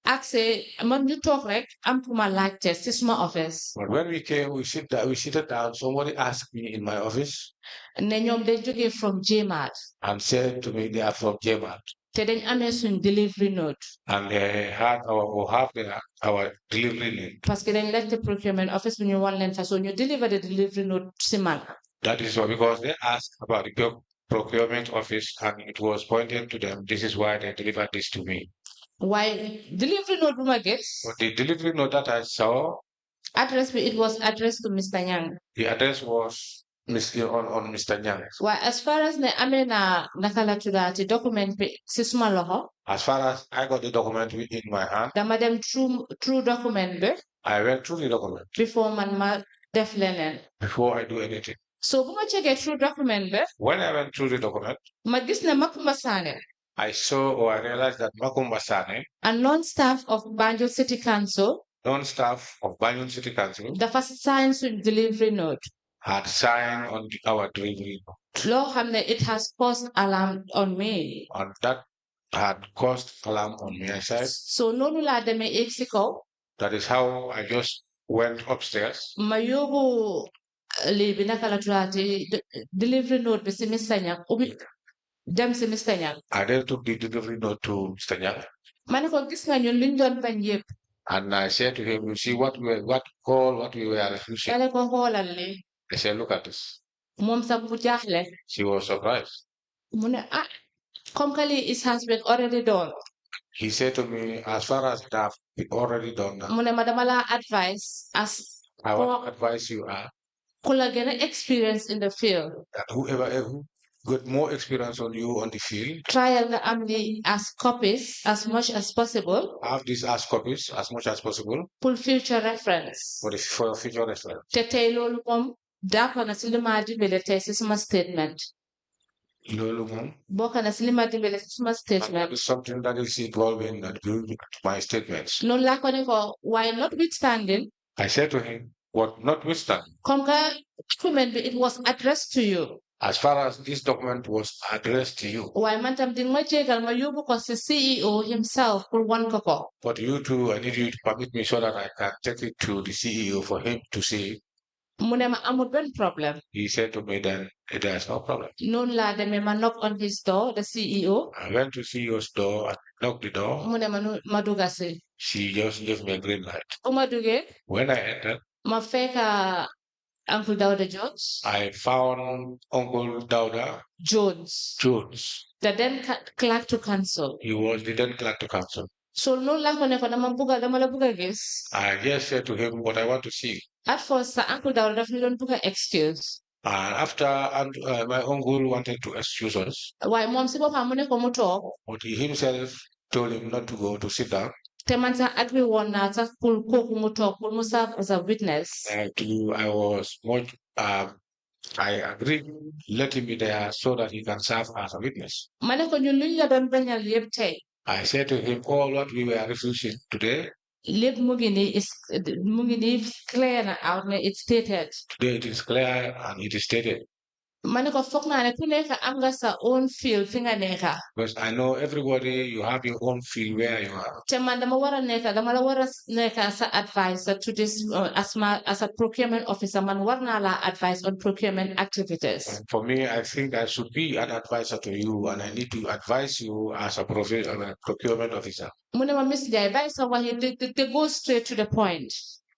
accès man ñu talk rek am fu ma laajte ci suma office. But when we came, we seated down. Somebody asked me in my office. Ne ñoom dañ jógee from JMAT. And said to me they are from JMAT. Te dañ amee suñ delivery note. And they had our delivery note. Parce que dañ left the procurement office bu ñu wan leen fa so ñu deliver the delivery note si man. That is why, because they asked about the procurement office and it was pointed to them. This is why they delivered this to me. Why delivery note bu ma gis? But the delivery note that I saw. It was addressed to Mr. Nyang. The address was on Mr. Njie. Well, as far as the amena nakala tudati document sisma loho. As far as I got the document in my hand. The madam true document be. I went through the document. Before man ma def lenen. Before I do anything. So bu ma check true document be. When I went through the document. Ma gis na Makumba Sane. I saw or I realized that Makumba Sane. A non-staff of Banjul City Council. Non-staff of Banjul City Council. The first signs with delivery note. Had signed on our delivery note. Law it has caused alarm on me. And that had caused alarm on me, I said. So no nula de me exiko. That is how I just went upstairs. Mayobu libi nakalaturati delivery note be Mr. Nyang. Dem si Mr. Nyang. I then took the delivery note to Mr. Nyang. Maniko gis nga ñun liñ doon bañ yépp. And I said to him, you see what we were refusing. I said, look at this. She was surprised. It has been already done. He said to me, as far as it have already done that, Mune madamala advice as I want to advise you kula gena experience in the field. that whoever got more experience on you on the field, Trial the amni as copies as much as possible. have these as copies as much as possible For future reference. for future reference. Tete lolu mom dako na silima dibele tesi suma statement. Lolu mom, Boka na silima dibele suma that statement. is something that is involved in my statements. No lakone ko why notwithstanding. I said to him, what notwithstanding, Konka document it was addressed to you. as far as this document was addressed to you, Why mantam ding ma jegal ma yubu ko si CEO himself for one koko. but you too, I need you to permit me so that I can take it to the CEO for him to see. Munema amut ben problem. He said to me then, there is no problem. Nun la de me knock on his door, the CEO. I went to CEO's door and knocked the door. Munema maduga se. She just gave me a green light. Umaduge. When I entered, Ma feka Uncle Dauda Jones. I found Uncle Dauda Jones. The then clerk to council. He was the then clerk to council. So no la kone ko dama buga gis. I just said to him what I want to see. At first, Uncle Dauda definitely don't buga excuse. And after my uncle wanted to excuse us, Why mom si papa mune ko muto? but he himself told him not to go to sit down. Temanta agree one na ta kul ko kumuto kul musa as a witness. I was much I agreed, let him be there so that he can serve as a witness. Mane ko ñun luñ la doon bañal yeb tay. I said to him, all what we were refusing today, Lépp mu ngi ni clear na out na it's stated. today it is clear and it is stated. Mane ko foog naa ne ku nekk am nga sa own field fi nga nekka. Because I know everybody, you have your own field where you are. Te man dama war a nekka dama la war a nekka sa advisor to this as a procurement officer man war naa la advise on procurement activities. And for me, I think I should be an advisor to you, and I need to advise you as a procurement officer. Mu ne ma Miss Njie bàyyi sa wax yi te go straight to the point.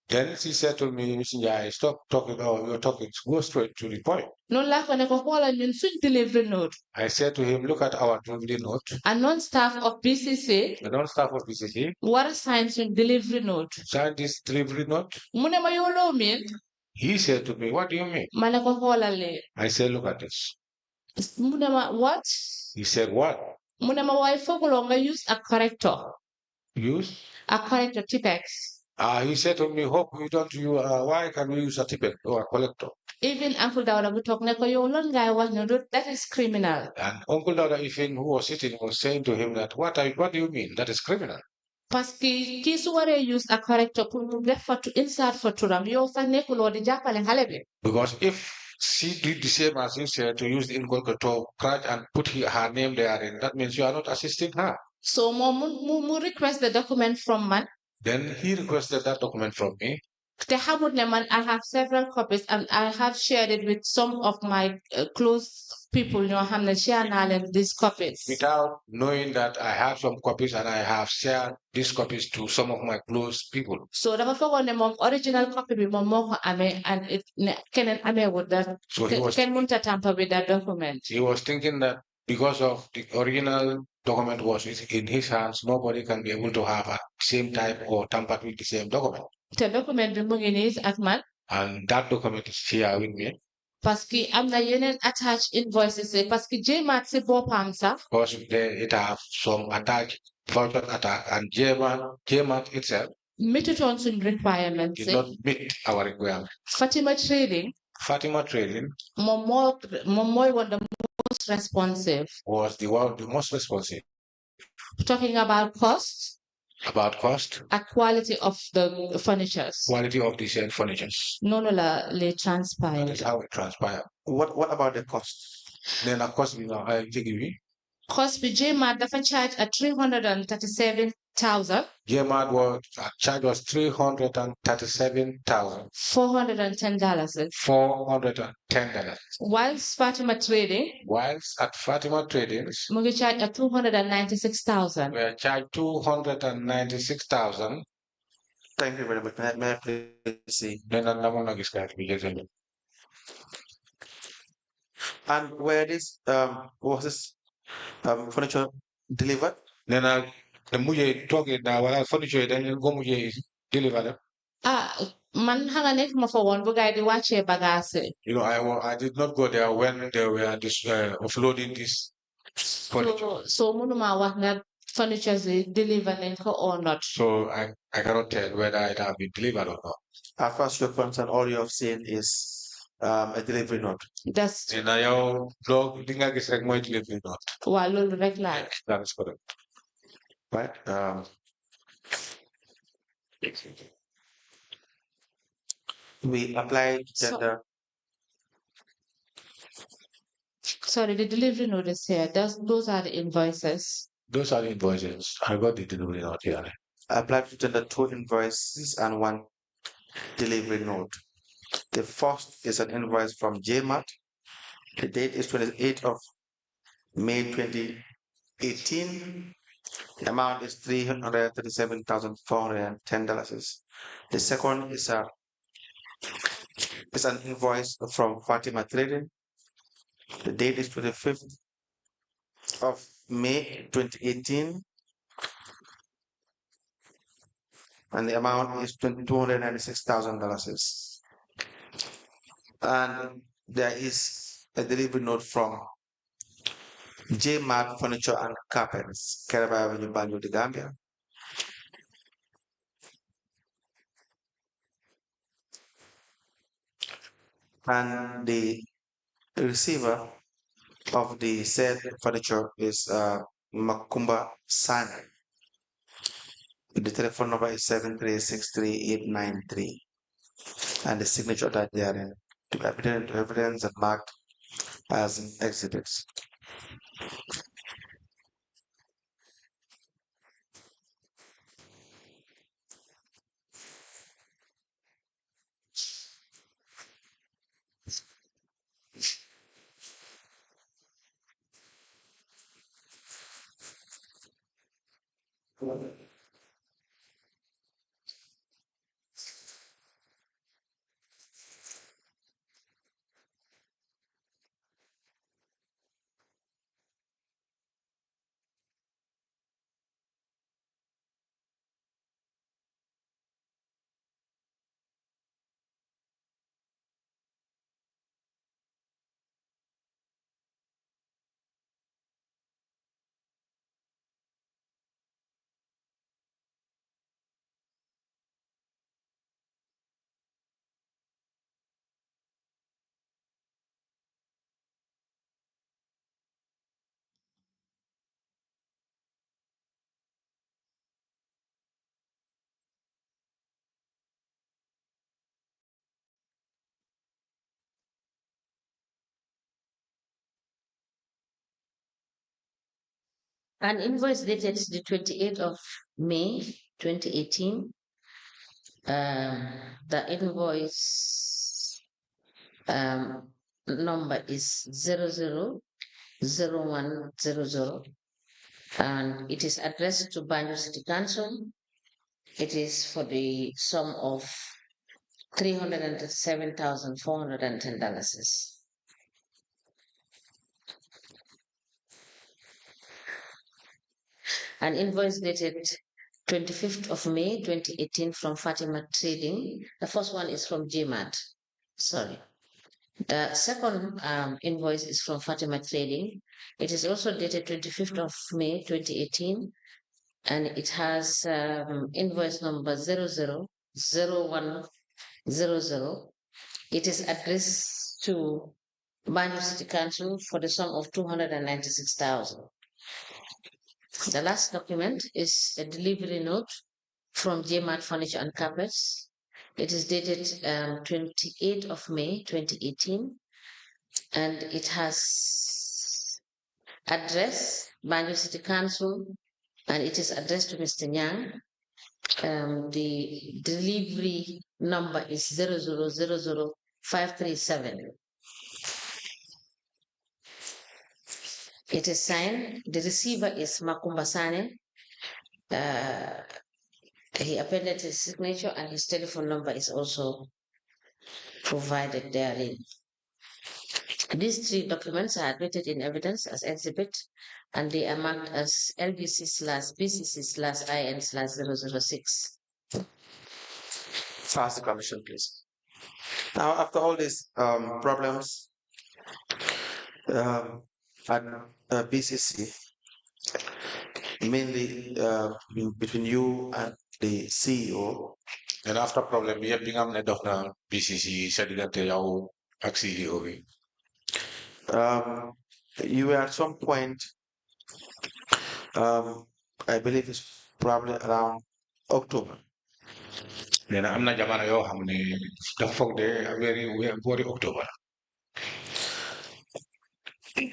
Then she said to me, Mr. Njie, stop talking, you're talking, go straight to the point. Noonu laa ko ne ko xoolal ñun suñ delivery note. I said to him, look at our delivery note. A non-staff of BCC. The non-staff of BCC. War a sign suñ delivery note. Sign this delivery note. Mu ne ma yow loo mean. He said to me, what do you mean? Ma ne ko xoolal lee. I said, look at this. Mu ne ma what? He said, what? Mu ne ma waaye fooguloo nga use a corrector. Use? A corrector Tipex. He said to me, hope we don't use, why can we use a tippet or a collector? Even Uncle Dauda would talk, that is criminal. And Uncle Dauda, even who was sitting, was saying to him that, what do you mean? That is criminal. Parce que kii su waree use a corrector pour mu def fa insert fa turam yow sax nekkuloo di jàppale xale bi. Because if she did the same as you said, to use the inculcator scratch and put her name therein, that means you are not assisting her. So mu request the document from man. Then he requested that document from me. Te xamut ne man I have several copies and I have shared it with some of my close people ñoo xam ne share naa leen these copies. Without knowing that I have some copies and I have shared these copies to some of my close people. So dafa foogoon ne moom original copy bi moom moo ko amee and keneen amee wut that. So he was, kenn mënut a tamper with that document. He was thinking that because of the original document was in his hands, nobody can be able to have a same type or tamper with the same document. The document bi mu ngi nii ak man. And that document is here with me. Parce que am na yeneen attached invoices parce que JMAT si boppam sax. Because it have some attached voucher attack and JMAT itself. Metutoon suñ requirement. Did not meet our requirement. Fatima Trading. moom mooy one the most responsive. Was the most responsive. Talking about cost. About cost. A quality of the furnitures. Quality of the said furnitures. No, le transpire. That is how it transpire. What about the cost? Then of course I give you. Cost bi JMAT dafa charge at 337,000. JMAT was charge was $337,410. $410. Whilst Fatima Trading. Whilst at Fatima Trading. Mu ngi charge at 296,000. We are charged 296,000. Thank you very much. May I please see? And where this was this furniture delivered? Then The muje talking now, well, furniture, then go muje deliver them. Man hanga nek ma fa won bu gaay di wacce bagage. You know, I did not go there when they were offloading this furniture. So munuma wax nga furniture is deliver nañ ko or not. So I cannot tell whether it has been delivered or not. As far as you're concerned, all you have seen is a delivery note. That's And now dog dinga gis rek moy delivery note. wa lolu rek la. That is correct. Right? We applied gender. Sorry, the delivery note is here. Those are the invoices. Those are the invoices. I got the delivery note here. I applied to tender 2 invoices and 1 delivery note. The first is an invoice from JMAT. The date is 28th of May 2018. The amount is $337,410. The second is an invoice from Fatima Trading. The date is 25th of May 2018. And the amount is $296,000. And there is a delivery note from JMAT Furniture and Carpets, Keraba Avenue, Banjul, the Gambia. And the receiver of the said furniture is Makumba Sane. The telephone number is 7363893. And the signature that they are in to be admitted into evidence and marked as exhibits. An invoice dated the 28th of May 2018. The invoice number is 000100, and it is addressed to Banjul City Council. It is for the sum of $307,410. An invoice dated 25th of May 2018 from Fatima Trading. The first one is from GMAT. Sorry. The second invoice is from Fatima Trading. It is also dated 25th of May 2018, and it has invoice number 000100. It is addressed to Banjul City Council for the sum of $296,000. The last document is a delivery note from JMAT Furniture and Carpets. It is dated 28th of May 2018, and it has address Banjul City Council, and it is addressed to Mr. Nyang. The delivery number is 0000537. It is signed. The receiver is Makumba Sane. He appended his signature, and his telephone number is also provided therein. These 3 documents are admitted in evidence as exhibit and they are marked as LBC/BCC/IN/006. Ask the Commission, please. Now, after all these problems at BCC, mainly between you and the CEO, and after problem yëpp bi nga xam ne dox na BCC sa diggante yow ak CEO bi. you were at some point, I believe it's probably around October. nee na am na jamono yoo xam ne dafa foog de boori October.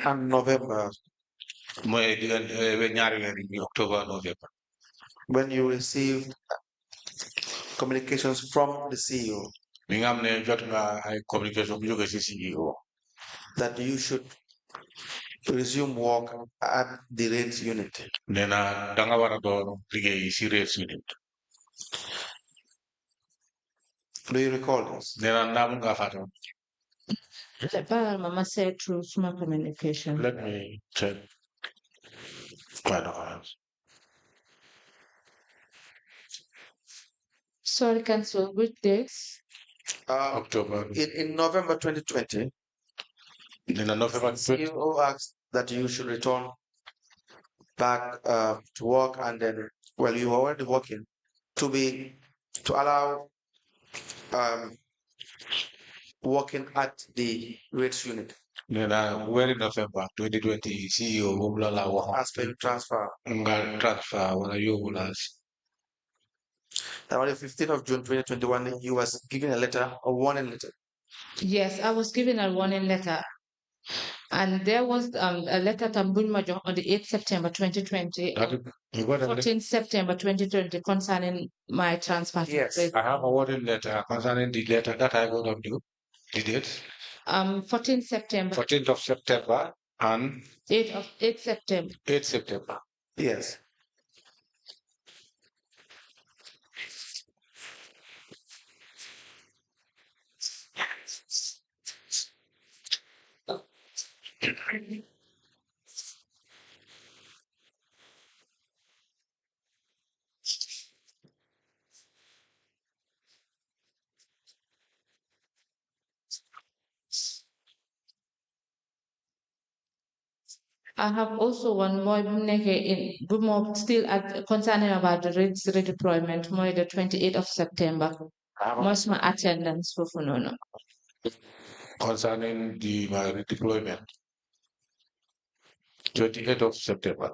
And November, mooy diggante ñaari weer yi October November. when you received communications from the CEO mi nga xam ne jot nga ay communication bu jóge ci CEO that you should resume work at the rates unit. nee na da nga war a door liggéey ci rates unit. Do you recall this? nee na ndax mun nga fàtte. Mama said through small communication. Let me check my documents. Sorry, Council, which dates? October. In November 2020, In November 20. CEO asked that you should return back to work, and then, well, you were already working to allow working at the rates unit. nee na weer November 2020 CEO boobu la wax. As per transfer. nga transfer wala yóbbu la. Now, on the 15th of June 2021, you was given a letter, a warning letter. Yes, I was given a warning letter. And there was a letter to Bunmajo on the 8th September 2020, 14th September 2020 concerning my transfer. Yes. I have a warning letter concerning the letter that I got of you. The date? 14th September. 14th of September and 8th September. 8th September. Yes. I have also one more still concerning about the redeployment, more the 28th of September. Most my attendance for Funono. Concerning the redeployment. 28th of September.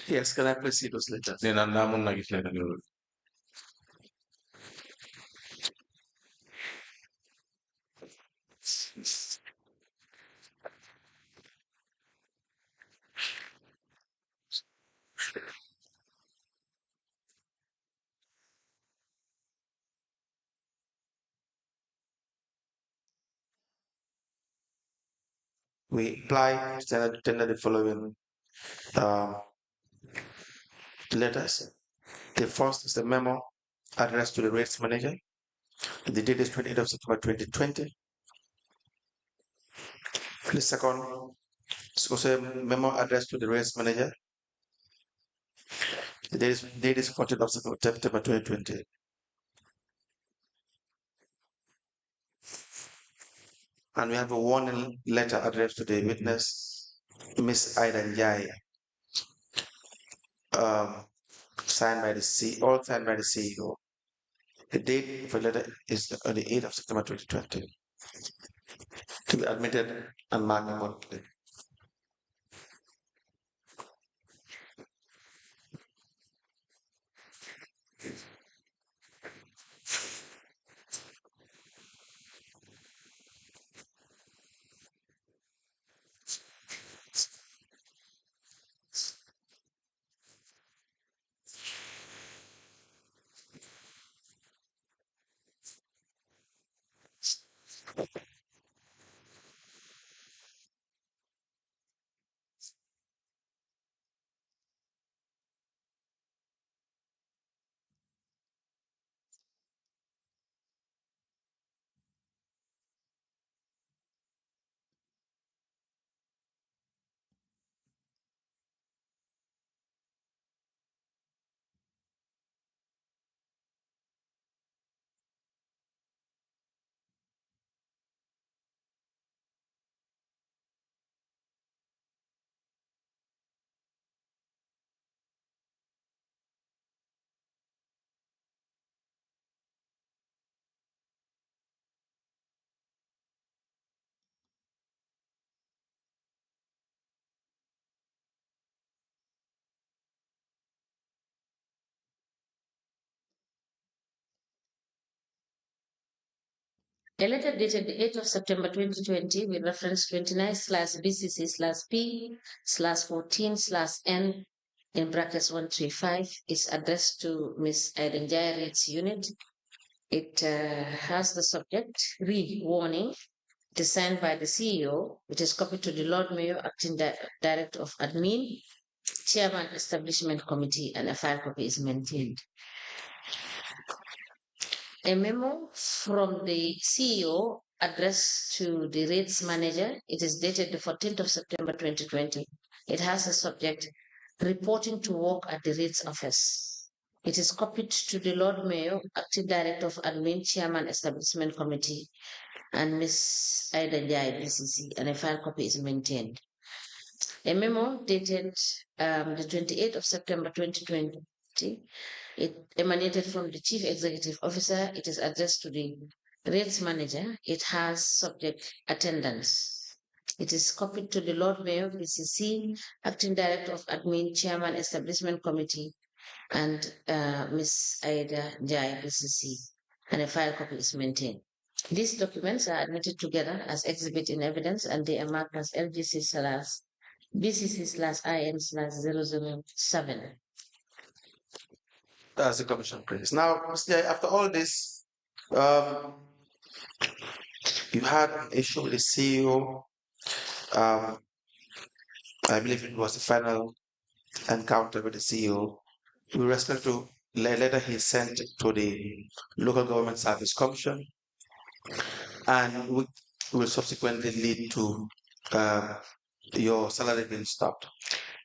Yes, can I please see those letters? Then I'm not going to We apply to tender the following letters. The first is the memo addressed to the rates manager. The date is 28th of September 2020. The second is also a memo addressed to the rates manager. The date is 14th of September 2020. And we have a warning letter addressed to the witness, Miss Ida Njie, signed by the CEO. The date of the letter is on the 8th of September 2020. To be admitted and marked accordingly. A letter dated the 8th of September 2020 with reference 29/BCC/P/14/N in brackets 135 is addressed to Ms. Njie's unit. It has the subject warning. It is signed by the CEO. It is copied to the Lord Mayor, Acting Director of Admin, Chairman Establishment Committee, and a file copy is maintained. A memo from the CEO addressed to the rates manager. It is dated the 14th of September 2020. It has a subject reporting to work at the rates office. It is copied to the Lord Mayor, Acting Director of Admin, Chairman Establishment Committee, and Ms. Njie, BCC, and a file copy is maintained. A memo dated the 28th of September 2020. It emanated from the Chief Executive Officer. It is addressed to the rates manager. It has subject attendance. It is copied to the Lord Mayor, BCC, Acting Director of Admin, Chairman Establishment Committee, and Ms. Njie, BCC, and a file copy is maintained. These documents are admitted together as exhibit in evidence, and they are marked as LGC/BCC/IN/007. That's the commission, please. Now, Mr. after all this, you had an issue with the CEO. I believe it was the final encounter with the CEO with respect to the letter he sent to the Local Government Service Commission, and will subsequently lead to your salary being stopped.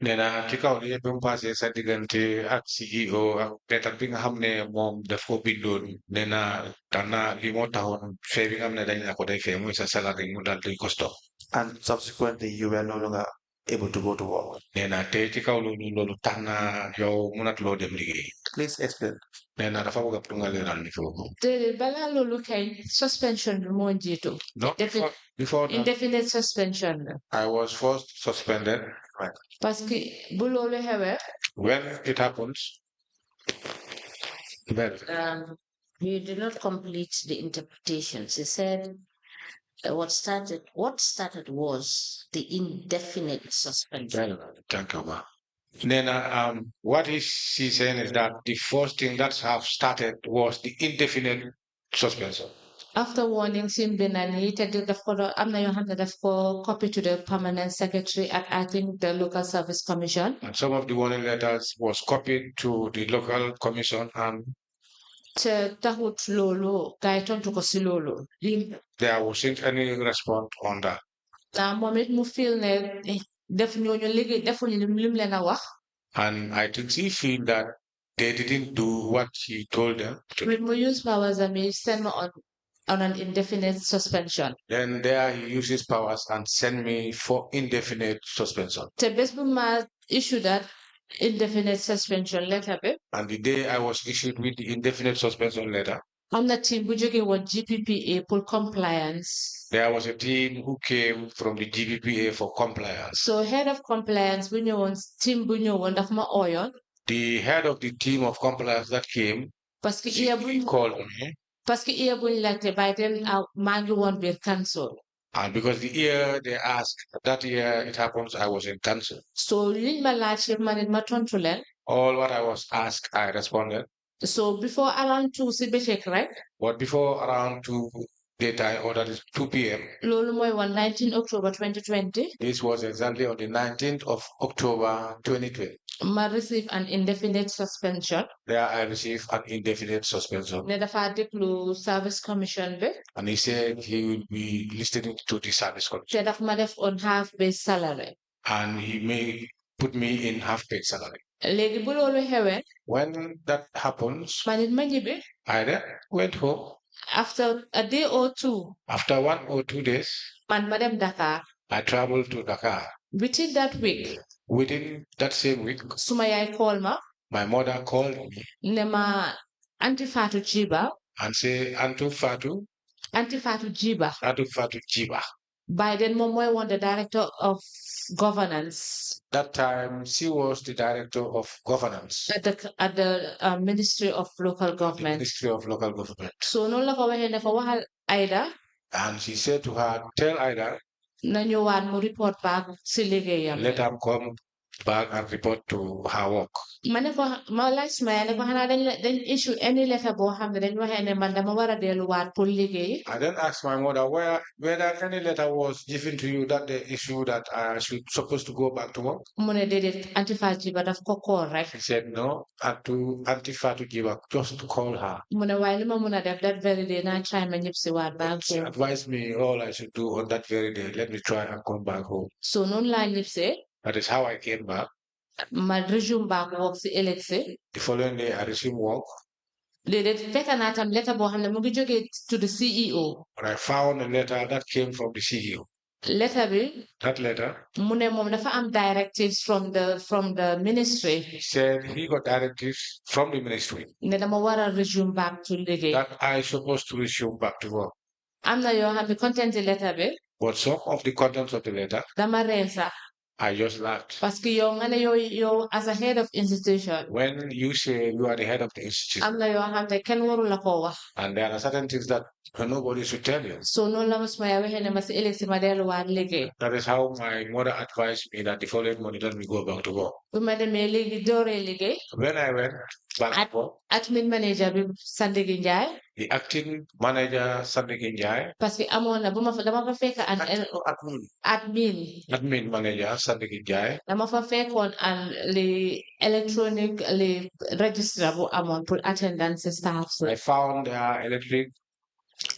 Nena kikaw ni yung passé sa digante ak CEO ak letter bi nga xam ne moom daf ko bindoon nena tana li moo taxoon fee bi nga xam ne dañ la ko day fee muy sa salary mu dal di ko stop. And subsequently you were no longer able to go to work. Nena te ci kaw loolu tax na yow mënatuloo dem liggéey. Please explain. Nena dafa bëgg pour nga leeral ni foofu. déedéet balaa loolu kay suspension bi moo jiitu. No, before that, indefinite suspension la. I was first suspended. Right. parce que bu loolu xewee. When it happens, you did not complete the interpretations. He said what started was the indefinite suspension. Thank you, ma. Nena, what is she saying is that the first thing that have started was the indefinite suspension. After warning him been annotated the photo am na yoo xam ne daf ko copy to the permanent secretary at I think the local service commission. And some of the warning letters was copied to the local commission and te taxut loolu gay tontu ko si loolu. there wasn't any response on that. na moom it mu feel ne def ñooñu liggéey defuñu lim leen a wax. And I think she feel that they didn't do what she told them to. When we use powers, I mean, send me on an indefinite suspension. Then there he uses powers and send me for indefinite suspension. The best ma issue that indefinite suspension letter. And the day I was issued with the indefinite suspension letter, I'm the team who was GPPA for compliance. there was a team who came from the GPPA for compliance. So head of compliance, we know team we know of my oil. The head of the team of compliance that came, she called me. Parce que year buñ laajte by then maa ngi woon biir cancel. And because the year they asked, that year it happens, I was in cancel. So liñ ma laajte ma ne ma tontu leen. All what I was asked, I responded. So before around 2 si bëccëg rek. But before around 2 daytime, or that is 2 p.m. Loolu mooy woon 19 October 2020. This was exactly on the 19th of October 2020. I received an indefinite suspension. There I received an indefinite suspension. Ne dafa déglu service commission bi. And he said he will be listening to the service commission. Te daf ma def on half-paid salary. And he may put me in half-paid salary. Léegi bu loolu xewee. When that happens, ma nit ma ñibbi. I then went home. After a day or two. After 1 or 2 days, man ma dem Dakar. I traveled to Dakar. Within that week. Within that same week, suma yaay call ma. My mother called me. Ne ma Auntie Fatou Jiba. And say, Auntie Fatou Jiba. Auntie Fatou Jiba. By then, Mom was the director of governance. That time, she was the director of governance at the Ministry of Local Government. Ministry of Local Government. So no la ko waxe ne ko waxal Aida. And she said to her, tell Ida, na ñëwaat mu report back si liggéeyam. let her come back and report to her work. ma ne ko ma laaj ma ne ko xanaa dañ issue any letter boo xam ne dañ waxee ne man dama war a delluwaat pour liggéey. I then asked my mother whether any letter was given to you that the issue that I should supposed to go back to work. mu ne déedéet Aunty Fatou Jiba daf ko call rek. She said no, and to Aunty Fatou Jiba just to call her. mu ne waaye li ma mun a def that very day naa try ma ñëpp si waat back She home. advised me all I should do on that very day. Let me try and come back home. so noonu laa ñëpp see. That is how I came back. ma resume back work si ëllëg si. The following day, I resumed work. déedéet fekk naa tam letter boo xam ne mu ngi jógee to the CEO. But I found a letter that came from the CEO. letter bi. That letter. mu ne moom dafa am directives from the ministry. He said he got directives from the ministry. ne dama war a resume back to liggéey. That I supposed to resume back to work. am na yoo xam ne content letter bi. But some of the contents of the letter. dama reen sax. I just laughed. parce que yow nga ne yow as a head of institution. When you say you are the head of the institution. am na yoo xam ne kenn waru la koo wax. And there are certain things that nobody should tell you. so noonu la ma suma yaa waxee ne ma si ëllëg si ma delluwaat liggéey. That is how my mother advised me that the following morning let me go back to work. bu ma demee léegi dooree liggéey. When I went back to work. admin manager bi Sandigi Njie. The acting manager Sandigi Njie. parce que amoon na dama fa fekk admin manager Sandigi Njie. dama fa fekkoon li electronic li register bu amoon pour attendance staff. I found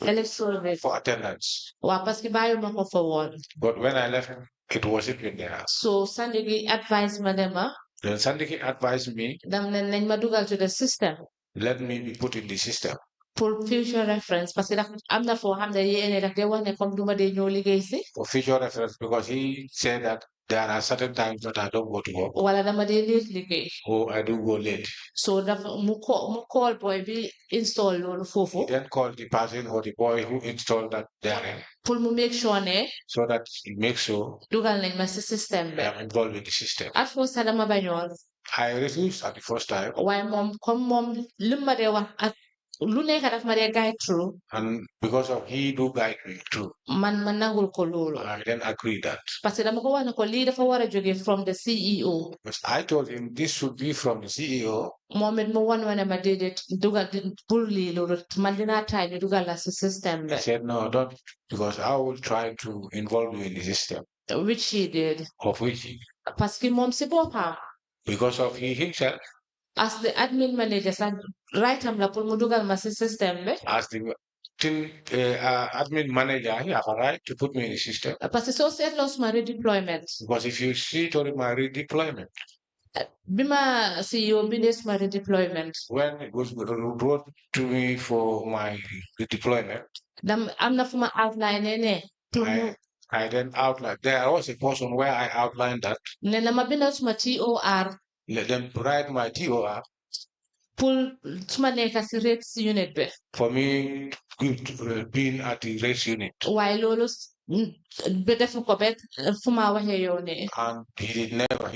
electronic for attendance. waaw parce que bàyyuma ko fa woon. But when I left, it wasn't in there. so Sandigi advised ma ne ma. Then Sandigi advised me. dam ne nañ ma dugal to the system. Let me be put in the system. pour future reference parce que am na foo xam ne yéene daf dee wax ne comme duma dee ñëw liggéey si. For future reference because he said that there are certain times that I don't go to work. wala dama dee late liggéey. Oh, I do go late. so mu call boy bi install loolu foofu. He then called the person or the boy who installed that there. pour mu make sure ne. So that he makes sure. dugal nañ ma si système bi. I am involved in the system. at first dama bañoon. I refused at the first time. waaye moom li ma dee wax ak lu nekk daf ma dee guide through. And because of he do guide me through. man nangul ko loolu. I then agree that. parce que dama ko wax ne ko lii dafa war a jóge from the CEO. Because I told him this should be from the CEO. moom it mu wan ma ne ma déedéet dugal bul lii loolu man dinaa try ñu dugal la si système bi. He said no, don't, because I will try to involve you in the system. which he did. Of which he. parce que moom si boppam. Because of he himself. as the admin manager sax right am la pour mu dugal ma si système bi. As the admin manager, he have a right to put me in the system. parce que soo seetloo suma redeployment. Because if you see during my redeployment. bi ma CEO bindee suma redeployment. When it was brought to me for my redeployment. am na fu ma outline ne. I then outlined. There was a portion where I outlined that. ne na ma bindal suma TOR. Let them write my TOR. pour suma nekk si rates unit bi. For me, being at the rates unit. waaye loolu ba defu ko ba fu ma waxee yow ne. And he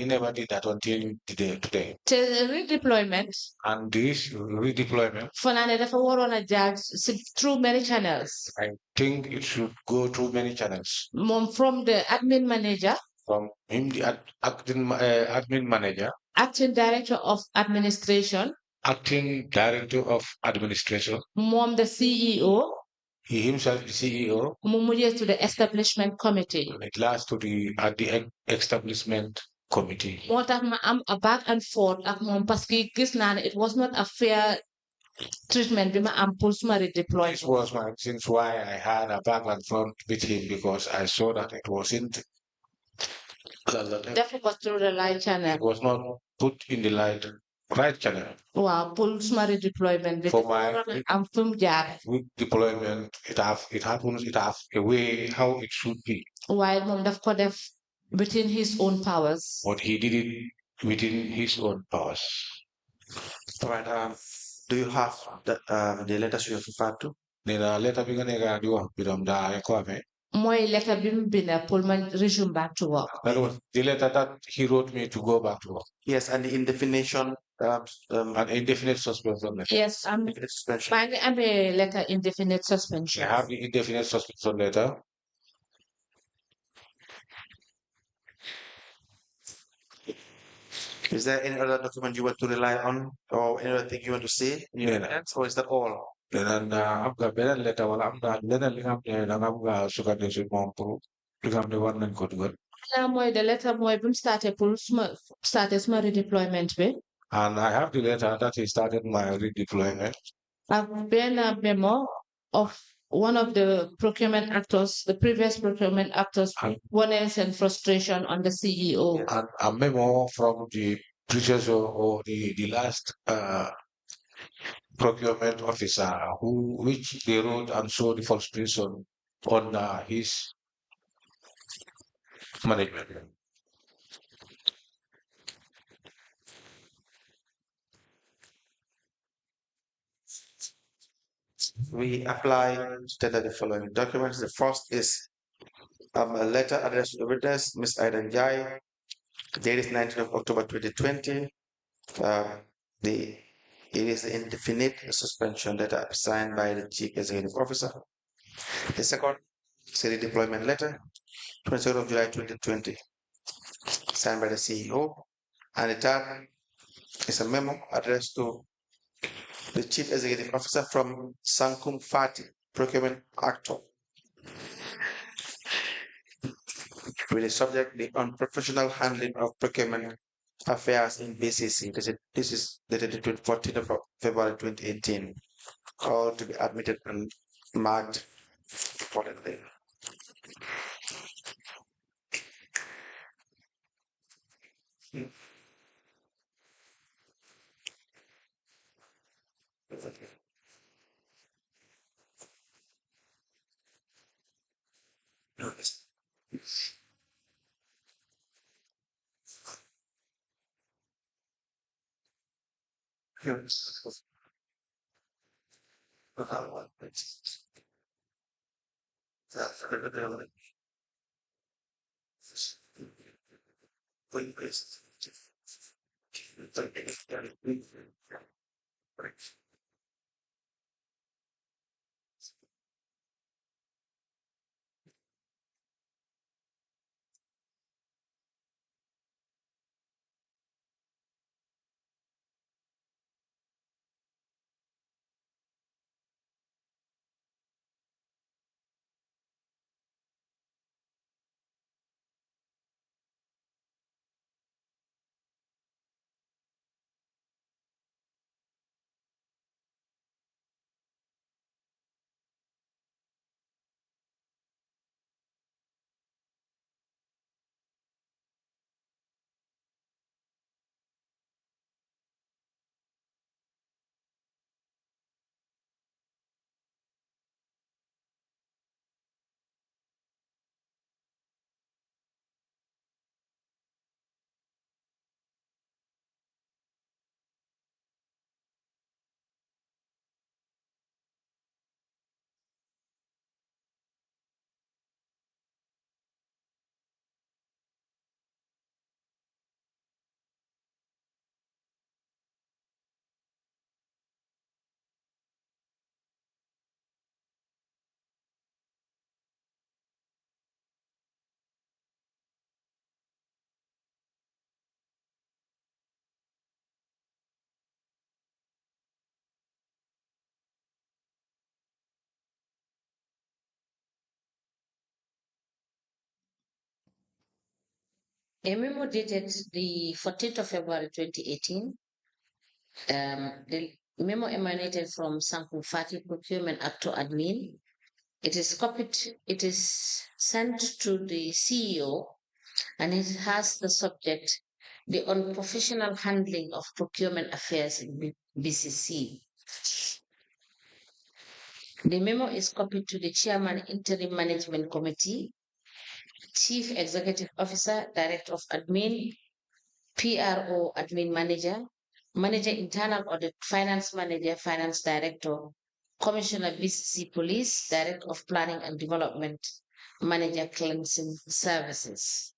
never did that until today. te redeployment. And this redeployment. foo naa ne dafa waroon a jaar through many channels. I think it should go through many channels. moom from the admin manager. From him, the admin manager. Acting Director of Administration. Acting Director of Administration. Mom, the CEO. He himself, the CEO. Mumuje to the Establishment Committee. And it lasts to the Establishment Committee. I'm a back and forth ak mom parce que gis naa ne it was not a fair treatment bi ma am pour suma redeploy. This was my since why I had a back and forth with him because I saw that it wasn't. Therefore, through the light channel. It was not put in the right channel. Wow, pull suma redeployment. For my deployment, it happens. It have a way how it should be. While mom daf ko def within his own powers. But he did it within his own powers. All right. Do you have the letters you have referred to? The letter being a Moi letter bim bina pull my resume back to work. That was the letter that he wrote me to go back to work. Yes, and the indefinite An indefinite suspension letter. Yes, indefinite suspension. I'm a letter indefinite You suspension. have the indefinite suspension letter. Is there any other document you want to rely on, or any other thing you want to say in your evidence, or is that all? Dan am nga beneen letter wala am na leneen li nga xam ne da nga bëgg a sukkandiku si moom pour li nga xam ne war nañ ko dugal. The letter mooy bi mu starté pour suma redeployment bi. And I have the letter that he started my redeployment. I've been a memo of one of the procurement actors, the previous procurement actors, warnings and frustration on the CEO. And a memo from the previous or the last procurement officer which they wrote and showed the frustration on his management. We apply to tender the following documents. The first is a letter addressed to the witness, Ms. Njie, dated 19th of October 2020. It is the indefinite suspension letter signed by the Chief Executive Officer. The second is a redeployment letter, 22nd of July 2020, signed by the CEO. And the third is a memo addressed to the Chief Executive Officer from Sankum Fati, Procurement Actor, with the subject the unprofessional handling of procurement affairs in BCC. This is dated the 14th of February 2018. All to be admitted and marked accordingly. A memo dated the 14th of February 2018. The memo emanated from Sankum Fati Procurement Actor Admin. It is copied, it is sent to the CEO, and it has the subject, the unprofessional handling of procurement affairs in BCC. The memo is copied to the Chairman, Interim Management Committee, Chief Executive Officer, Director of Admin, PRO, Admin Manager, Manager Internal Audit, Finance Manager, Finance Director, Commissioner BCC Police, Director of Planning and Development, Manager Cleansing Services.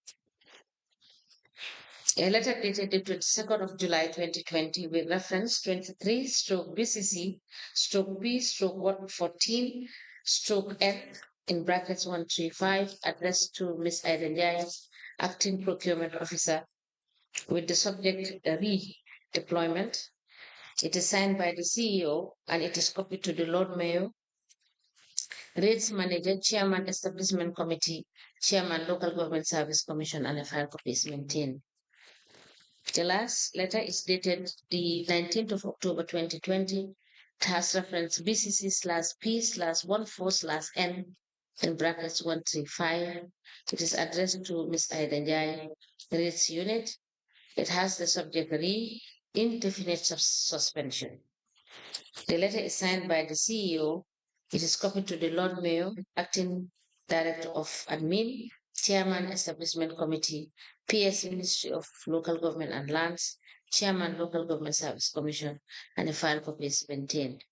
A letter dated the 22nd of July 2020 with reference 23/BCC/B/114/N in brackets 135 addressed to Ms. Njie, Acting Procurement Officer, with the subject redeployment. It is signed by the CEO and it is copied to the Lord Mayor, Rates Manager, Chairman Establishment Committee, Chairman Local Government Service Commission, and a file copy is maintained. The last letter is dated the 19th of October 2020. It has reference BCC/P/14/N in brackets 135. It is addressed to Ms. Njie, Rates Unit. It has the subject indefinite suspension. The letter is signed by the CEO. It is copied to the Lord Mayor, Acting Director of Admin, Chairman Establishment Committee, PS Ministry of Local Government and Lands, Chairman Local Government Service Commission, and a file copy is maintained.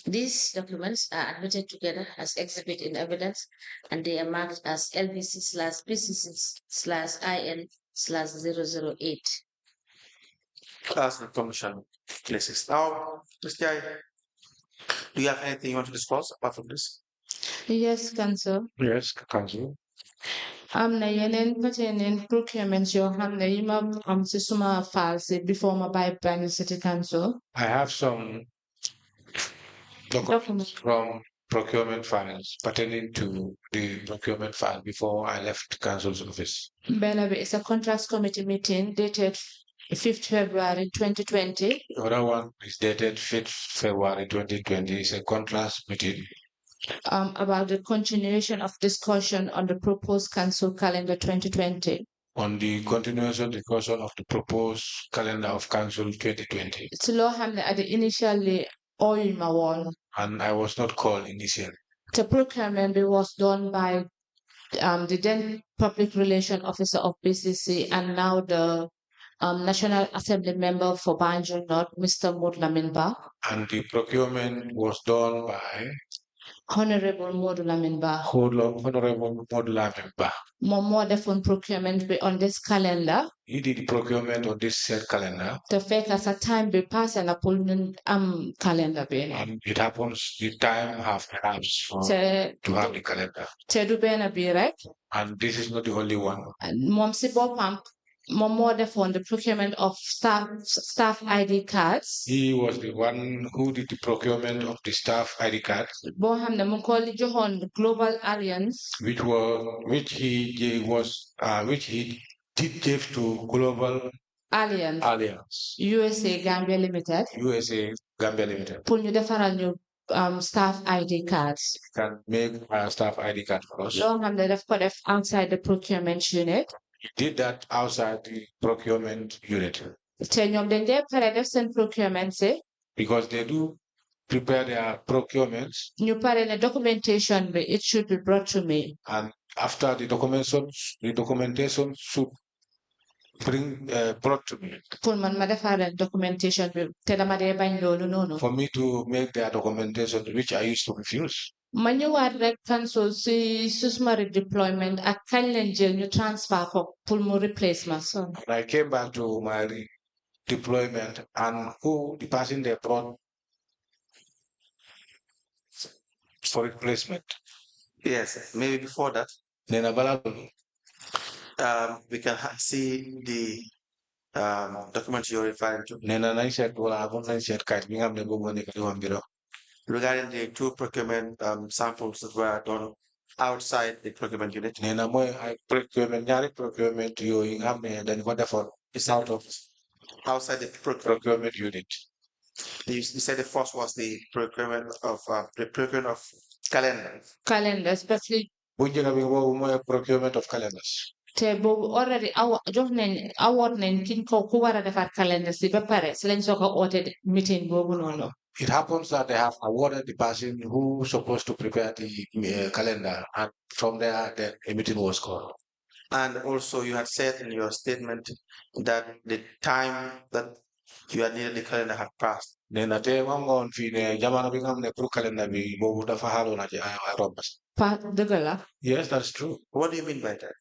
These documents are admitted together as exhibit in evidence and they are marked as LBC/PCC/IN/008. As the commission places. Now, Mr. Njie, do you have anything you want to disclose apart from this? Yes, Council. Yes, Council. Am na yeneen pertaining procurements yoo xam ne yi ma am si suma file si before ma bàyyi Banjul City Council. I have some documents from procurement files pertaining to the procurement file before I left council's office. Benn bi is a contracts committee meeting dated 5th February 2020. The other one is dated 5th February 2020. It's a contrast meeting. About the continuation of discussion on the proposed council calendar 2020. On the continuation discussion of the proposed calendar of council 2020. It's loo xam ne at the initially oyuñ ma woon. And I was not called initially. The procurement was done by the then public relation officer of BCC and now the National Assembly member for Banjul North, Mr. Modlamin Ba. And the procurement was done by Honorable Modlamin Ba. Honorable Modlamin Ba. More different procurement on this calendar. He did the procurement on this said calendar. The fact as a time be passed and a pull calendar be. And it happens the time have elapsed to have the calendar. Te be be right. And this is not the only one. And mom si bopam more on the procurement of staff ID cards. He was the one who did the procurement of the staff ID cards. Global Alliance. Which he did give to Global Alliance. USA Gambia Limited. USA Gambia Limited. Pour ñu defaral ñu staff ID cards. Can make a staff ID card for us. Outside the procurement unit. He did that outside the procurement unit. Because they do prepare their procurements. The documentation, it should be brought to me. And after the documentation should brought to me. For me to make their documentation, which I used to refuse. Manual cancel si susma redeployment at Kalenjil transfer for pulmonary replacement. So I came back to my deployment and who the person they brought for replacement. Yes, maybe before that. We can see the documents you're referring to. Regarding the two procurement samples that were done outside the procurement unit. It's out of outside the procurement unit. You said the first was the procurement of calendars. Calendars, especially procurement of calendars. Already award nañ kiñ ko ku wara defar calendar si ba pare si lañ soko ordered meeting bobu nonu. It happens that they have awarded the person who supposed to prepare the calendar, and from there, then a meeting was called. And also, you had said in your statement that the time that you had needed the calendar had passed. Yes, that's true. What do you mean by that?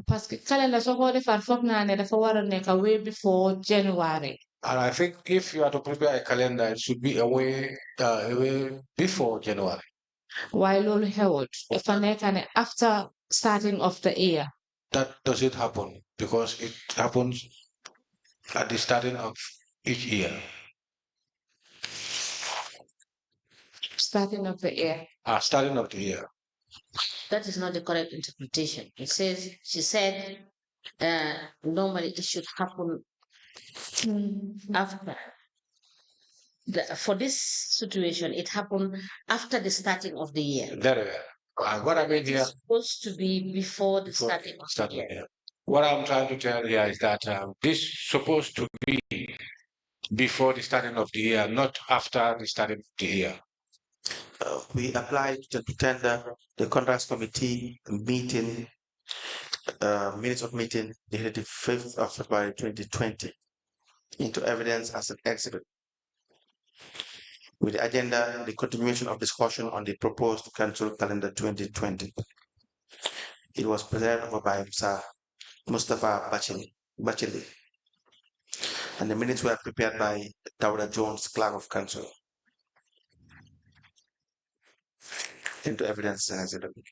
parce que calendar soo ko defar foog naa ne dafa war a nekk way before January. And I think if you are to prepare a calendar, it should be away before January. waaye loolu xewut dafa nekk ne after starting of the year. That doesn't happen because it happens at the starting of each year. Starting of the year. Starting of the year. That is not the correct interpretation. It says, she said, normally it should happen after. For this situation, it happened after the starting of the year. Very well. What I mean here, it's supposed to be before the starting of the year. What I'm trying to tell here is that this is supposed to be before the starting of the year, not after the starting of the year. We applied to tender the contracts committee meeting, minutes of meeting dated the 5th of February 2020 into evidence as an exhibit. With the agenda, the continuation of discussion on the proposed council calendar 2020. It was presented over by Sir Mustafa Bachili. And the minutes were prepared by Dawda Jones, Clerk of Council. Into evidence as an exhibit.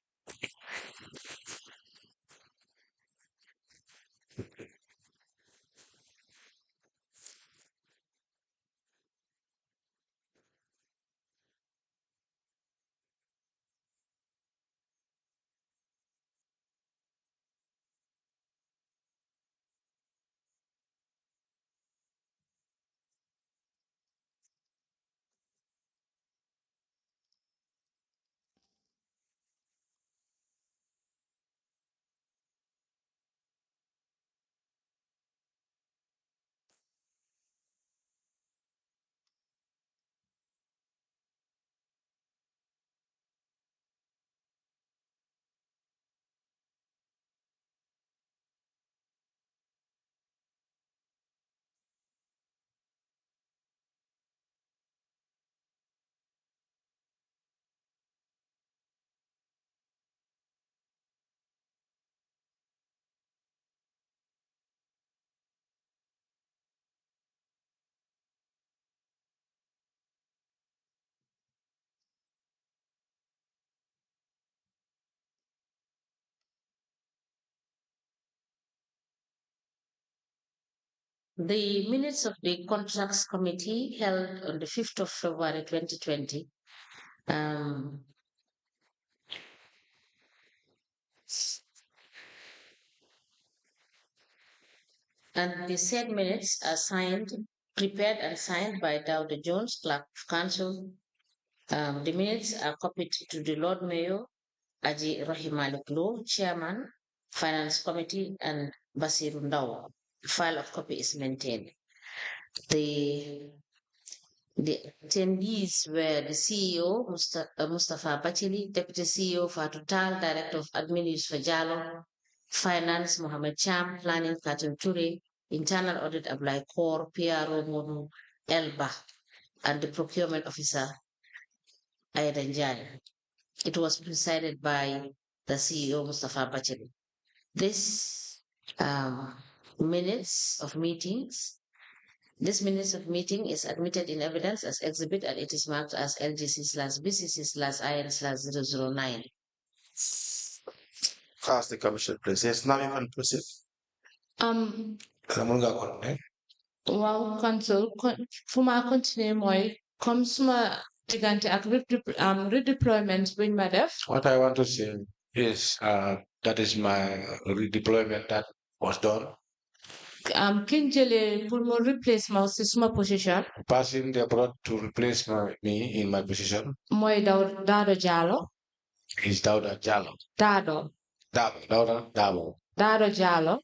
The minutes of the contracts committee held on the 5th of February 2020 and the said minutes are prepared and signed by Dawda Jones, Clerk of Council. The minutes are copied to the Lord Mayor, Aji Rahimalik Law, Chairman, Finance Committee, and Basiru Ndaw. The file of copy is maintained. The attendees were the CEO, Mustafa Bachili, Deputy CEO, Fatou Tal, Director of Admin, Yusuf Jallo, Finance, Mohammed Cham, Planning, Katim Ture, Internal Audit, Ablai Kor, PRO, Modu Elba, and the Procurement Officer, Aida Njie. It was presided by the CEO, Mustafa Bachili. This minutes of meetings is admitted in evidence as exhibit and it is marked as LGC/BCC/IN/009. Ask the commission, please. Yes, now you can proceed. Wow, council, for my continue moi, comme suma digante ak redeployment bin ma def. What I want to say is that is my redeployment that was done. Kin jëlé pour mo replace ma ci suma position. Passing they brought to replace me in my position. Moy Dado Jallo. Is Dawda Jallo. Dado Jallo. Dado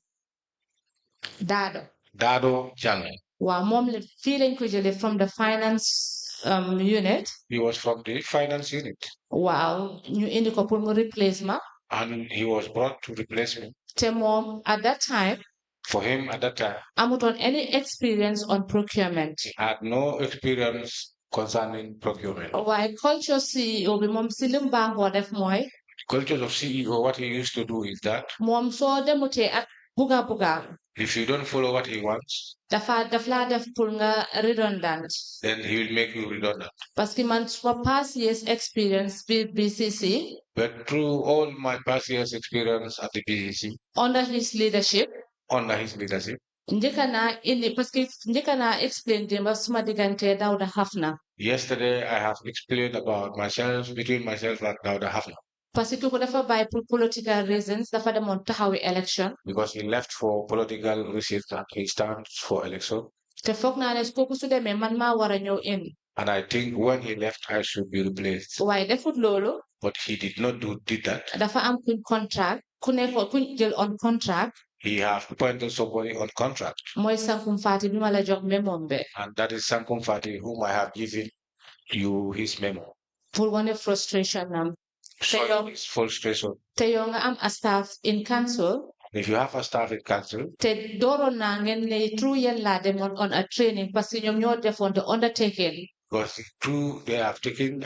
Jallo. Wow, mom feeling ko jëlé from the finance unit. He was from the finance unit. Wow, ñu indi ko pour mo replace ma. And he was brought to replace me. Te mom at that time. For him at that time. Amuton any experience on procurement. He had no experience concerning procurement. Why culture CEO bi mom si lim bango def moy. cultures of CEO, what he used to do is that moom soo demutee ak buga if you don't follow what he wants, daf laa def pour nga redundant. then he will make you redundant. Parce que man suma past years experience with BCC, But through all my past years' experience at the BCC, under his leadership, njëkk naa indi parce que njëkk naa explain démba suma diggante Dawda Hafna. Yesterday I have explained about myself, between myself and Dawda Hafna. Parce que kooku dafa bàyyi pour political reasons dafa demoon taxawi election. Because he left for political reasons and he stands for election. Te foog naa ne kooku su demee man maa war a ñëw indi. And I think when he left, I should be replaced. Waaye defut loolu. But he did not did that. Dafa am kuñ contract ku nekkoon kuñ jël on contract. He has appointed somebody on contract. Mooy Sankum Fati bi ma la jox mémoom be. And that is Sankum Fati whom I have given you his memo. Pour wane frustration am. His frustration. Te yow nga am a staff in council. If you have a staff in council. Te dooroon naa ngeen ne through yéen laa demoon on a training parce que ñoom ñoo defoon the undertaking. Because through they have taken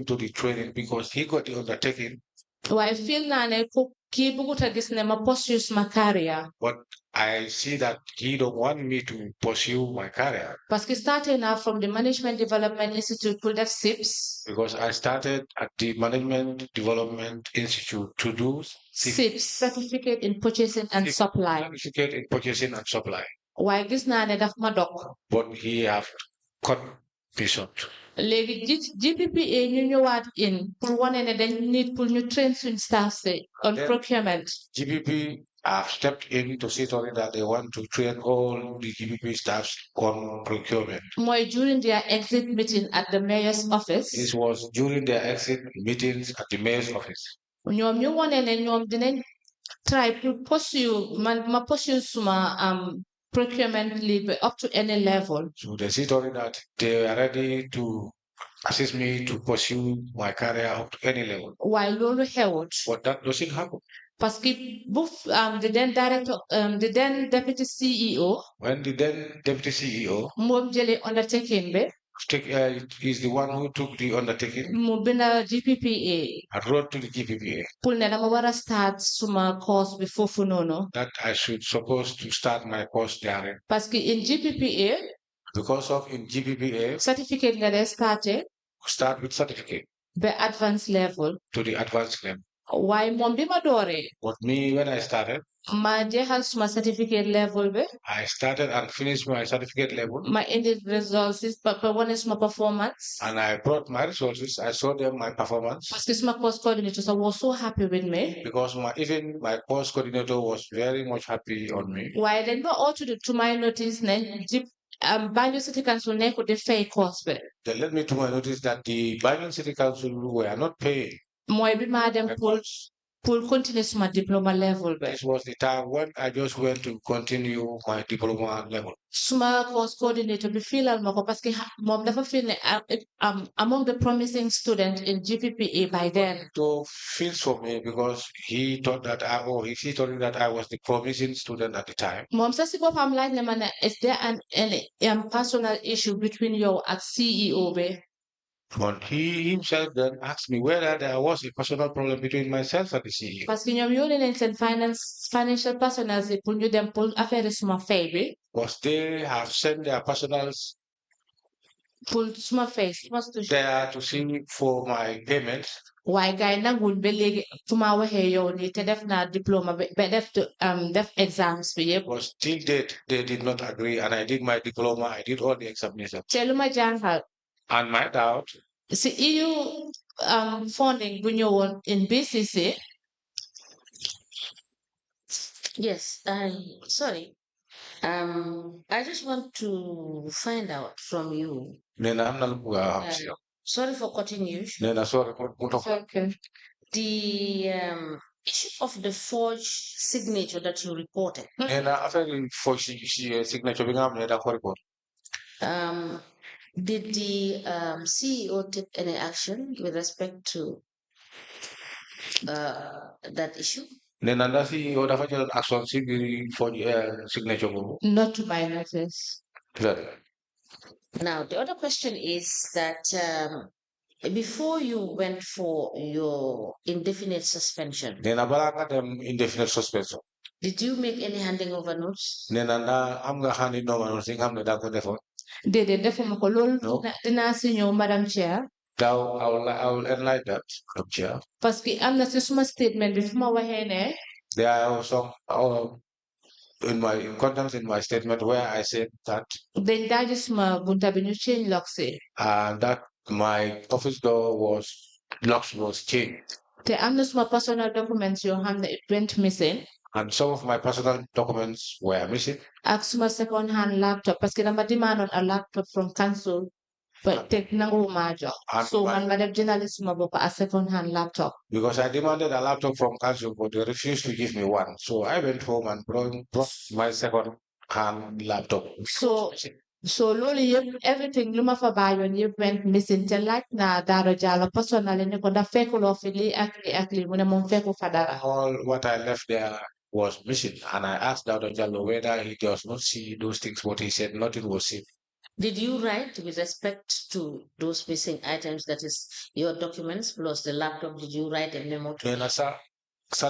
to the training because he got the undertaking. Waaye feel naa ne kii bëggut a gis ne ma pursue my career. But I see that he don't want me to pursue my career. Parce que starting now from the Management Development Institute pour def SIPS. Because I started at the Management Development Institute to do SIPS, Certificate in Purchasing and Supply. Certificate in Purchasing and Supply. Waaye gis naa ne daf ma dog. But he have cut me short. Léegi GPPA ñu ñëwaat in pour wane ne dañ need pour ñu train suñ staff on procurement. GPP have stepped in to see that they want to train all the GPP staffs on procurement. Mooy during their exit meeting at the mayor's office. This was during their exit meetings at the mayor's office. ñoom ñu wane ne ñoom dinañ try to pursue ma pursue suma procurement lead up to any level. So they see that they are ready to assist me to pursue my career up to any level. While loolu xewut. But that doesn't happen. Parce que the then director, the then deputy CEO. When the then deputy CEO. moom jëlee undertaking be. He's the one who took the undertaking. mu binda GPPA. I wrote to the GPPA. Pour ne dama war a start suma course bi foofu noonu. That I should supposed to start my course there. Parce que in GPPA. Because of in GPPA. Certificate nga dee start with certificate. The advanced level. To the advanced level. Why moom bi ma dooree. But me when I started. Ma jeexal suma certificate level be. I started and finished my certificate level. Ma indi results but one is my performance. And I brought my resources. I showed them my performance. Parce que my course coordinator was so happy with me. Because even my course coordinator was very much happy on me. Why then go all to my notice Banjul City Council neko de fay course be. They led me to my notice that the Banjul City Council were not paying. Mooy bi ma dem pour continue my diploma level be. This was the time when I just went to continue my diploma level. Suma course coordinator bi feelal ma ko parce que moom dafa feel ne among the promising students in GPPA by then. So feels for me because he thought that I was the promising student at the time. Moom sa si boppam laaj ne ma ne is there an personal issue between you and CEO be? But he himself then asked me whether there was a personal problem between myself and the CEO. Parce que ñoom yónnee nañ seen financial personals pour ñu dem pour affaire suma fay bi. Because they have sent their personals pour suma fay. There to see for my payments. Waaye gars yi nanguwuñ ba léegi fu ma waxee yow nii te def naa diploma ba def exams bi yëpp. But till date they did not agree and I did my diploma, I did all the examinations. Te lu ma jàngal. And my doubt. See, EU funding bu ñëwoon in BCC. Yes, sorry. I just want to find out from you. Sorry for cutting you. Okay. The issue of the forged signature that you reported. Did the CEO take any action with respect to that issue? Not to my notice. Now, the other question is that Before you went for your indefinite suspension, nee na balaa nga dem indefinite suspension did you make any handing over notes? nee na ndax am nga handing over notes yi nga xam ne daa ko defoon. déedéet defuma ko loolu No. dinaa si ñëw madam Chair Now I will enlighten that, Madam Chair. parce que am na si suma statement bi fu ma waxee ne There are some in my contents in my statement where I said that dañ daaji suma bunta bi ñu change lock si that my office door locks was changed. te am na suma personal documents yoo xam ne it went missing And some of my personal documents were missing. ak suma second hand laptop parce que dama demanded a laptop from council but te nanguwuma jox And so man ma def jëndali suma bopp a second hand laptop Because I demanded a laptop from council, but they refused to give me one. So I went home and brought my second hand laptop. So loolu yëpp everything lu ma fa bàyyoon yëpp went missing te laaj naa Daro Jallow personally ne ko ndax fekkuloo fi lii ak lii mu ne moom fekku fa dara. All what I left there was missing, and I asked Daro Jallow whether he does not see those things, but he said nothing was seen. Did you write with respect to those missing items, that is your documents plus the laptop, did you write a memo to Then sa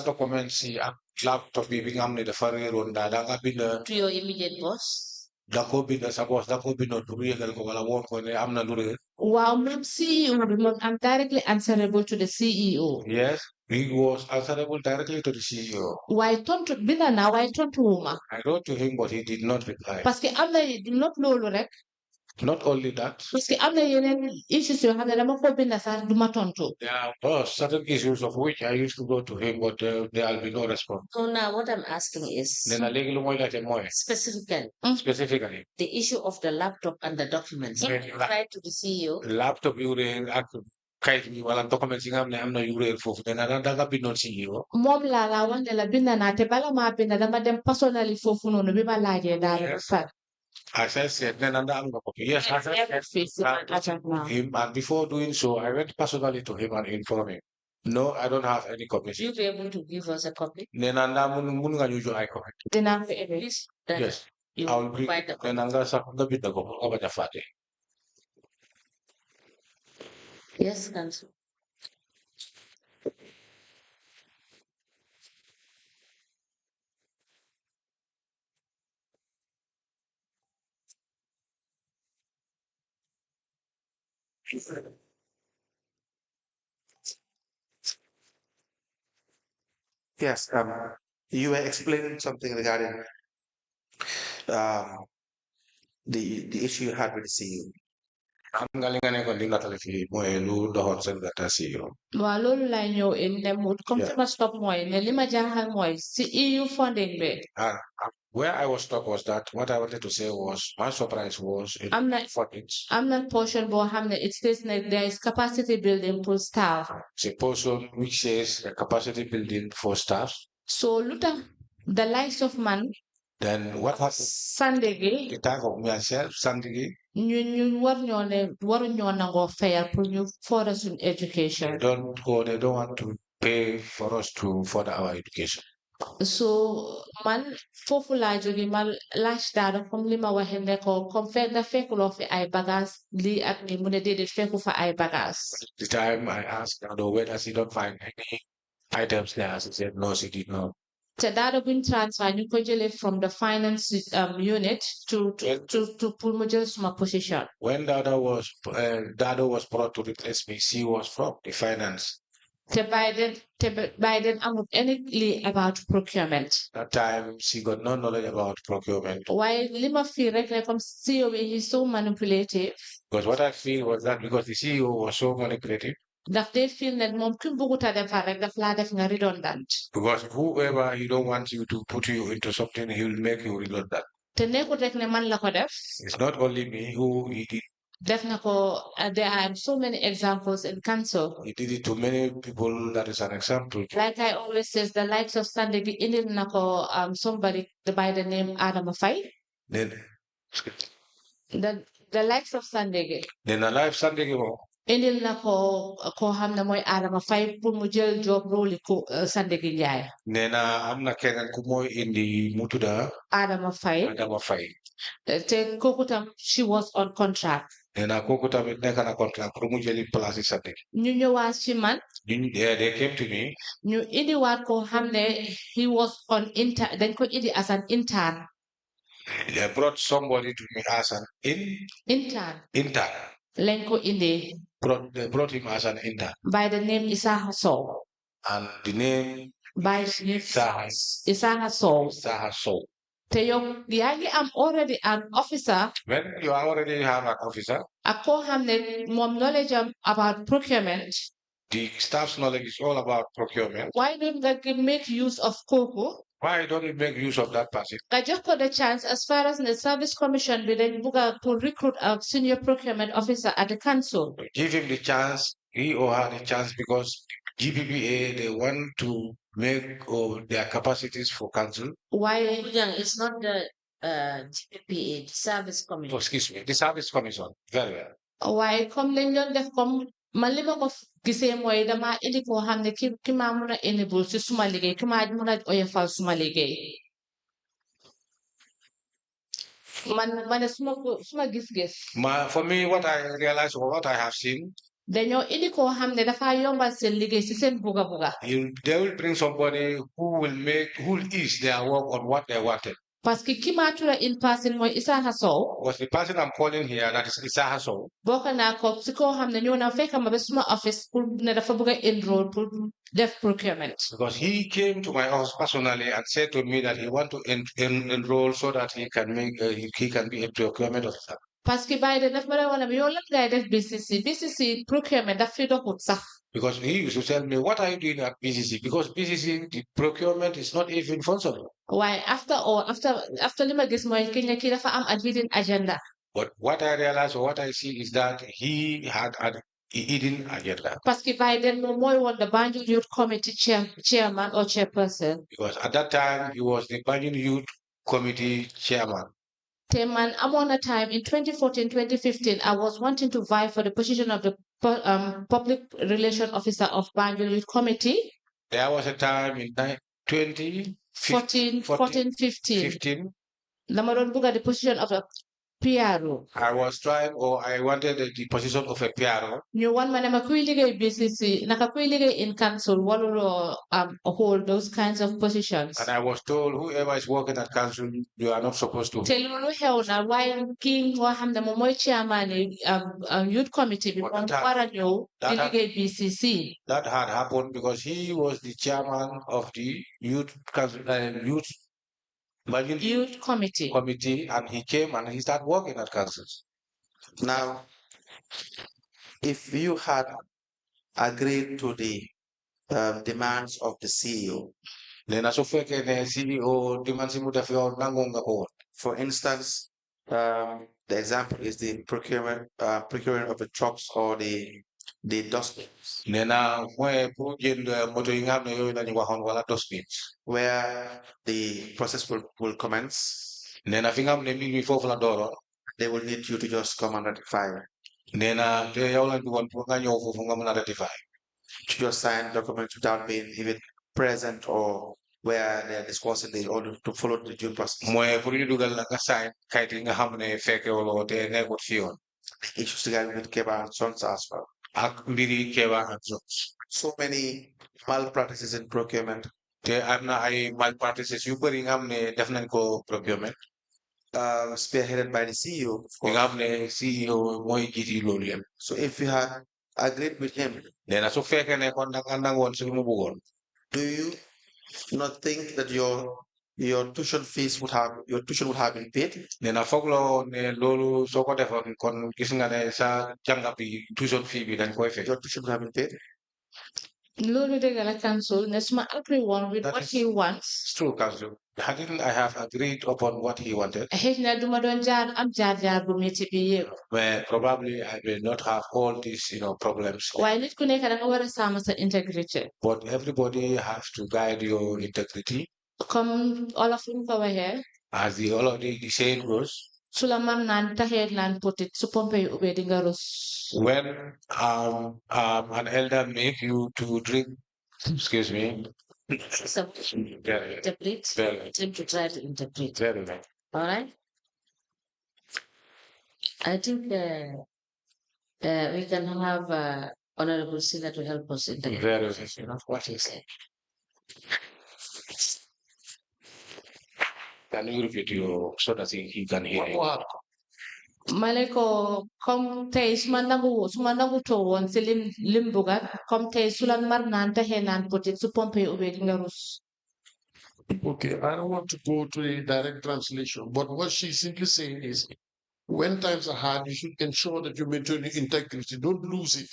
documents si laptop bi nga xam ne dafa réeroon da nga bind to your immediate boss? da ko bind sa boss da ko bindoon pour yëgal ko wala woon ko ne am na lu réer. Waaw moom CEO bi moom I'm directly answerable to the CEO. Yes, he was answerable directly to the CEO. Waaye tontu binda naa waaye tontuwuma. I wrote to him, but he did not reply. Parce que am na not loolu rek. Not only that. Parce que am na yeneen issues yoo xam ne dama ko binda sax duma tontu. There are certain issues of which I used to go to him, but there'll be no response. So now what I'm asking is specifically the issue of the laptop and the documents. Did you write to the CEO? Laptop you kayit mi wala documents yi nga xam ne am na yu réer foofu dana danga bindoon CEO. Moom laa la wax ne la binda naa te bala maa binda dama dem personally foofu noonu bi ma laajee daal far. As I said, yes, as I said him, and before doing so, I went personally to him and informed him. No, I don't have any copy. You be able to give us a copy? Please. Yes. I will bring Yes, Council. Yes, you were explaining something regarding the issue you had with the CEO. Waaw loolu lay ñëw in ne mood comme fi ma stop mooy ne li ma jaaxal mooy si EU funding bi. Where I was stuck was that what I wanted to say was my surprise was in fundings. I'm not portion boo xam ne it says that there is capacity building for staff. It's a portion which says the capacity building for staff. So lu tax the likes of man. Then what has Sandegi the type of myself Sandegi ñu war ñoo ne waru ñoo nangoo fayal pour ñu further suñ education. They don't want to pay for us to further our education. So man foofu laa jóge ma laaj daara comme li ma waxee ne ko comme fekk nga fekkuloo fi ay bagages lii ak ni mu ne déedéet fekku fa ay bagages. The time I asked whether she don't find any items there, she said no, she did not. Te daara buñ transfer ñu ko jëlee from the finance unit to pour mu jël suma position. When Dado was brought to replace me, she was from the finance. Te by then amul any about procurement. That time she got no knowledge about procurement. Why li ma feel rek ne comme CEO is so manipulative. Because what I feel was that because the CEO was so manipulative. Daf they feel that moom ku bëgguta defar rek daf laa def nga redundant. Because whoever he don't want you to put you into something, he will make you redundant. Te nekkut rek ne man la ko def. It's not only me who he did. Def na ko there are so many examples in council. He did it to many people. That is an example. Like I always says, the likes of Sandegi indil na ko somebody by the name Adam Afai. Then the likes of Sandegi. Then a life Sandegi mo. Indil na ko xam ne mooy Adam Afai pour mu jël job role ko Sandegi Njie. Nena am na keneen ku mooy indi mutuda Adam Afai. Te kooku tam she was on contract. nena koku tamit nekk na contract pour mu jëli place Sadik. ñu ñëwaat ci man. They came to me. ñu indiwaat ko xam ne he was on intern dañ ko indi as an intern. They brought somebody to me as an intern. Lañ ko indi. They brought him as an intern. By the name Isaha Sow. And the name by Isaha Sow. Te yow yaa ngi am already an officer. When you already have an officer. ak koo xam ne moom knowledge am about procurement. The staff's knowledge is all about procurement. Why don't they make use of kooku? Why don't you make use of that person? I just got the chance as far as the service commission bi dañ bugga to recruit a senior procurement officer at the council. Give him the chance, he or her the chance, because GPPA, they want to make their capacities for council. Why? It's not the GPPA, the service commission. Oh, excuse me, the service commission. Very well. Why come lañ doon def comme man li ma ko gisee mooy dama indi koo xam ne ki maa mun a enable si suma liggéey ki maa mun a oyofal suma liggéey. man ne suma gis-gis. For me, what I realize or what I have seen. dañoo indi koo xam ne dafa yombal seen liggéey si seen buga. They will bring somebody who will ease their work on what they wanted. Parce que ki maa tura in person mooy Isaha Sow. Was the person I'm calling here, that is Isaha Sow. bokk naa ko si koo xam ne ñëw na fekk ma ba suma office pour ne dafa bëgg a enroll pour def procurement. Because he came to my office personally and said to me that he want to enroll so that he can be a procurement officer. Parce que bàyyi de daf ma doon wane yow lan ngay def BCC procurement daf fi doxut sax. Because he used to tell me, what are you doing at BCC? Because BCC, the procurement is not even functional. Why? After li ma gis mooy Kenya ki dafa am a hidden agenda. But what I realize or what I see is that he had a hidden agenda. Parce que bàyyi de moom mooy woon the Banjul Youth Committee chairman or chairperson. Because at that time, he was the Banjul Youth Committee chairman. Man, I'm on a time in 2014, 2015, I was wanting to vie for the position of the public relation officer of Banjul Youth Committee. There was a time in 2014, 15. Lamaron Buga, the position of a PRO. I wanted the position of a PRO. You want manama kuilige BCC, naka kuilige in council, walulo hold those kinds of positions. And I was told whoever is working at council, you are not supposed to. Tell you how na why King Waham the Momoy chairman youth committee before BCC. That had happened because he was the chairman of the youth council youth committee, and he came and he started working at councils. Now, if you had agreed to the demands of the CEO, for instance, the example is the procurement of the trucks or the dustbins, where the process will commence. They will need you to just come and ratify. To just sign documents without being even present or where they're discussing the order to follow the due process. Issues together with Keba and Sons as well. So many malpractices in procurement. Spearheaded by the CEO. So if you had agreed with him, do you not think that your tuition fees would have been paid? Your tuition would have been paid. Lulu de la council, Nesma agree one with what he wants. It's true, council. Hadn't I have agreed upon what he wanted? Where probably I will not have all these, problems. But everybody has to guide your integrity. Come all of them over here. As the saying goes. When an elder make you to drink, excuse me. So interpret. To try to interpret. Very well. All right. I think We can have Honorable Sila to help us in the Very interpretation of what he said. Can you repeat you so that he can hear you? Maleko kom tay suma nangu to won si lim bugat kom tay sulan mar nan tahe nan potit su pompe ube dinga rus. Okay, I don't want to go to a direct translation, but what she's simply saying is when times are hard, you should ensure that you maintain your integrity. Don't lose it.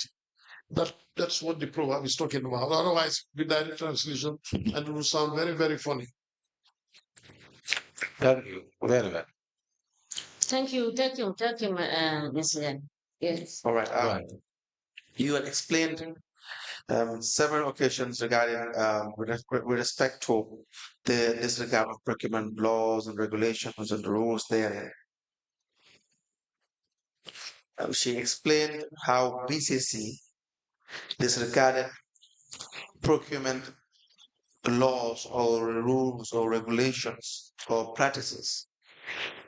That's what the proverb is talking about. Otherwise, with direct translation, and it will sound very, very funny. Thank you. Very well. Thank you, Ms. Yan. Yes. All right. Right. You had explained several occasions regarding with respect to the disregard of procurement laws and regulations and the rules therein. She explained how BCC disregarded procurement laws or rules or regulations or practices.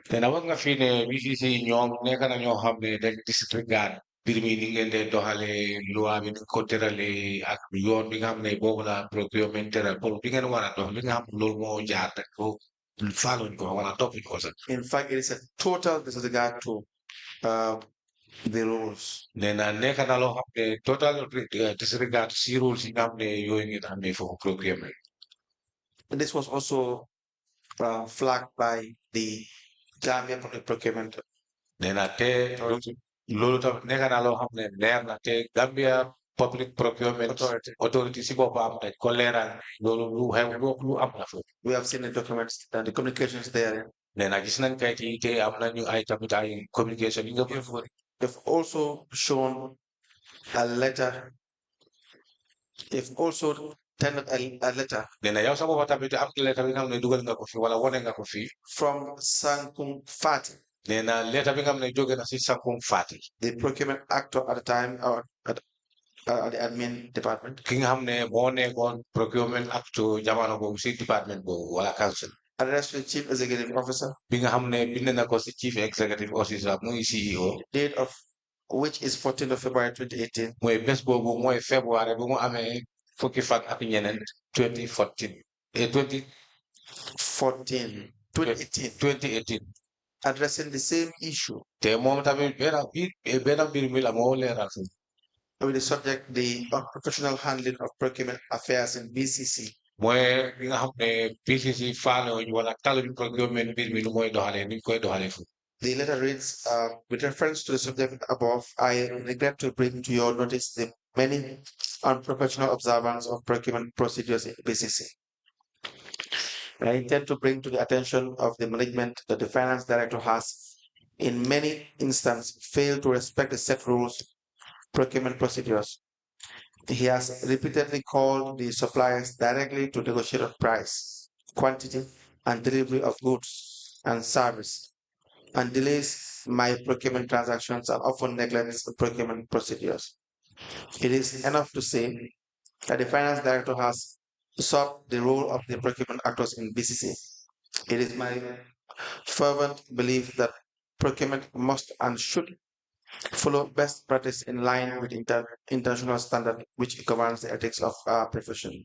Then I was feeling BCC ñoom nekk na ñoo xam ne dañ disregard mbir mi ni ngeen dee doxale loi bi ni ko tërale ak yoon bi nga xam ne boobu la procurement tëral pour bi ngeen war a dox li nga xam loolu moo jaar rek ko faaluñ ko wala toppuñ ko sax. In fact, it is a total disregard to the rules. nee na nekk na loo xam ne total disregard si rules yi nga xam ne yooyu ngeen xam ne foofu procurement. And this was also flagged by the Gambia Public Procurement. nee na te loolu tam nekk na loo xam ne leer na te Gambia Public Procurement Authority si boppam dañ ko leeral loolu lu xew lu am la foofu. We have seen the documents and the communications there. nee na gis nañ kayit yi te am nañu ay tamit ay communication yi nga They've also shown a letter. They've also tendered a letter. nee na yow sa bopp tamit am na lettre bi nga xam ne dugal nga ko fi wala wone nga ko fi. From Sankung Fati. nee na lettre bi nga xam ne jóge na si Sankung Fati. The procurement actor at the time at the admin department. ki nga xam ne moo nekkoon procurement actor jamono boobu si department boobu wala council. Addressed to the chief executive officer. bi nga xam ne bind na ko si chief executive officer muy CEO. Date of which is 14th of February 2018. mooy bés boobu mooy février bu mu amee fukki fan ak ñeneen 2014 2018 addressing the same issue. te moom tamit benn mbir mi la moo leeral fi. With the subject, the unprofessional handling of procurement affairs in BCC. mooy bi nga xam ne BCC faale wala taluñ procurement mbir mi lu mooy doxalee ni koy doxalee fu. The letter reads, with reference to the subject above, I regret to bring to your notice the many unprofessional observance of procurement procedures in BCC. I intend to bring to the attention of the management that the finance director has, in many instances, failed to respect the set rules, procurement procedures. He has repeatedly called the suppliers directly to negotiate a price, quantity, and delivery of goods and service, and delays my procurement transactions and often neglects the procurement procedures. It is enough to say that the finance director has usurped the role of the procurement actors in BCC. It is my fervent belief that procurement must and should follow best practice in line with international standard which governs the ethics of our profession.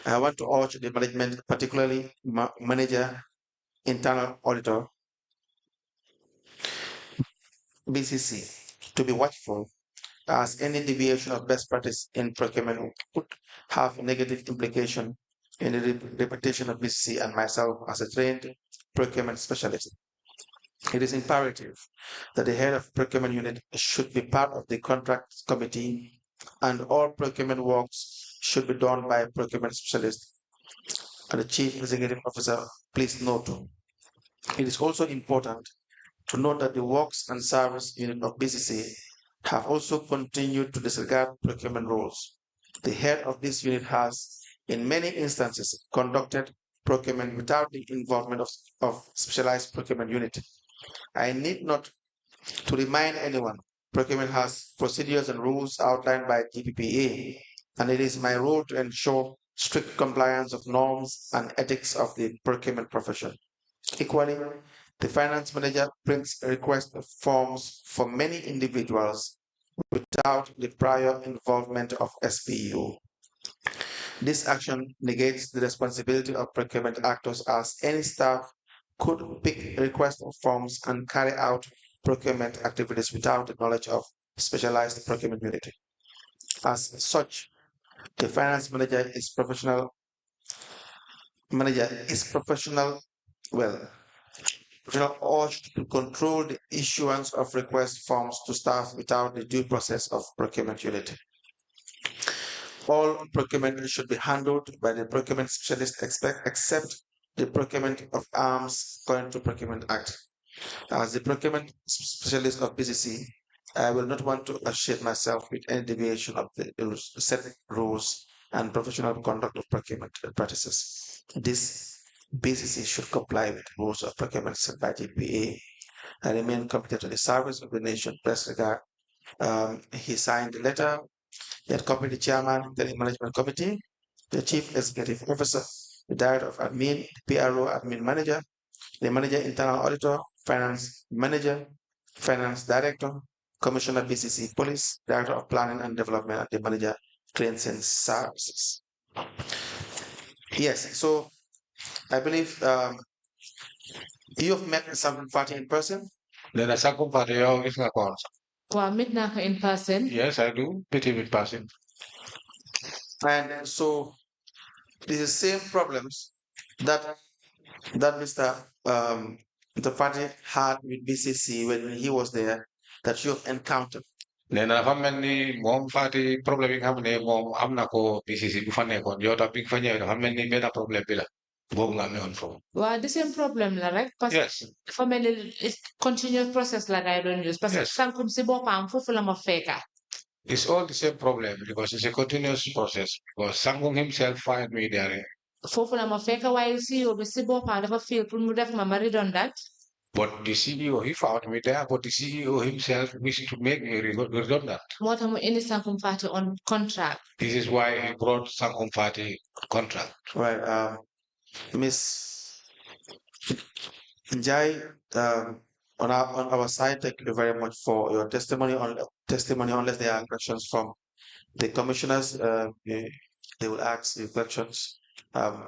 I want to urge the management, particularly manager, internal auditor, BCC, to be watchful, as any deviation of best practice in procurement would have a negative implication in the reputation of BCC and myself as a trained procurement specialist. It is imperative that the head of procurement unit should be part of the contract committee and all procurement works should be done by a procurement specialist and the chief executive officer. Please note, it is also important to note that the works and service unit of BCC have also continued to disregard procurement rules. The head of this unit has, in many instances, conducted procurement without the involvement of specialized procurement unit. I need not to remind anyone, procurement has procedures and rules outlined by GPPA, and it is my role to ensure strict compliance of norms and ethics of the procurement profession. Equally, The finance manager prints request forms for many individuals without the prior involvement of SPU. This action negates the responsibility of procurement actors, as any staff could pick request forms and carry out procurement activities without the knowledge of specialized procurement unit. As such, the finance manager is professional. Urged to control the issuance of request forms to staff without the due process of procurement unit. All procurement should be handled by the procurement specialist except the procurement of arms according to Procurement Act. As the procurement specialist of BCC, I will not want to associate myself with any deviation of the set rules and professional conduct of procurement practices. This BCC should comply with the rules of procurement set by GPA and remain committed to the service of the nation. Press regard. He signed the letter. He had copied the chairman, the management committee, the chief executive officer, the director of admin, the PRO admin manager, the manager internal auditor, finance manager, finance director, commissioner BCC police, director of planning and development, and the manager claims and services. Yes, so I believe you've met some party in person. Then I second party is not called. Well, meet now in person. Yes, I do. Pretty with person. And so these are the same problems that Mr. Party had with BCC when he was there that you've encountered. Then I found many mom party problem in hamne mom amna ko PCC bu fanne kon yo ta big fanye ha many beta problem bila bo nga me on fo. Well, the same problem, right? Yes. For me, it's continuous process like I don't use. But Yes. sankum si bopam fufula mafeka. It's all the same problem because it's a continuous process. Because Sangong himself find me there. Fufula mafeka while CEO be si bopam never feel put me def mama redundant. But the CEO, he found me there, but the CEO himself wished to make me redundant. What am any sankum party on contract? This is why he brought Sangong party contract. Right. Miss Njie, on our side, thank you very much for your testimony. Unless there are questions from the commissioners, they will ask you questions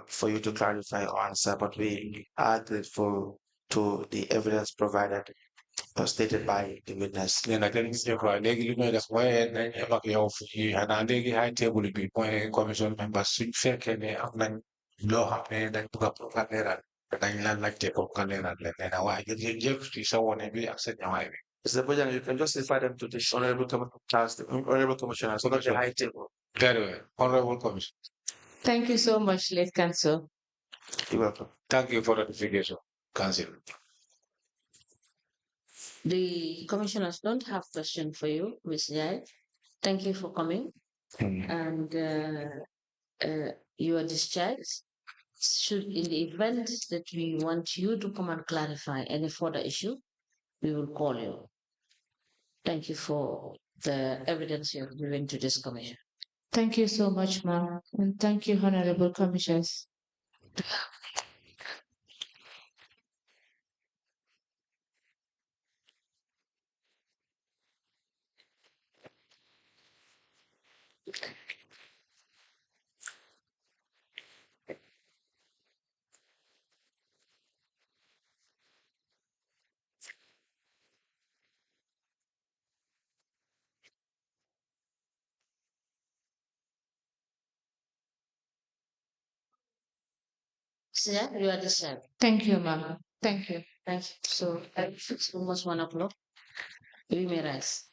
for you to clarify or answer. But we are grateful to the evidence provided or stated by the witness. Then I think if I legally know that's why and then back your and I legally high table be point commission members swing fair can have law happen then book up canera. But I like take up canera and now I get Jeff to someone and be accept your way. Mr. Bojan, you can just refer them to the honorable commissioner, so not the high table. Very well. Honorable Commission. Thank you so much, late counsel. You're welcome. Thank you for the notification, Council. The commissioners don't have question for you, Ms. Njie. Thank you for coming. And you are discharged. Should in the event that we want you to come and clarify any further issue, we will call you. Thank you for the evidence you have given to this commission. Thank you so much, ma'am. And thank you, honorable commissioners. Sir, you are discharged. Thank you, ma'am. Thank you. Thank you. So it's almost 1 o'clock. We may rise.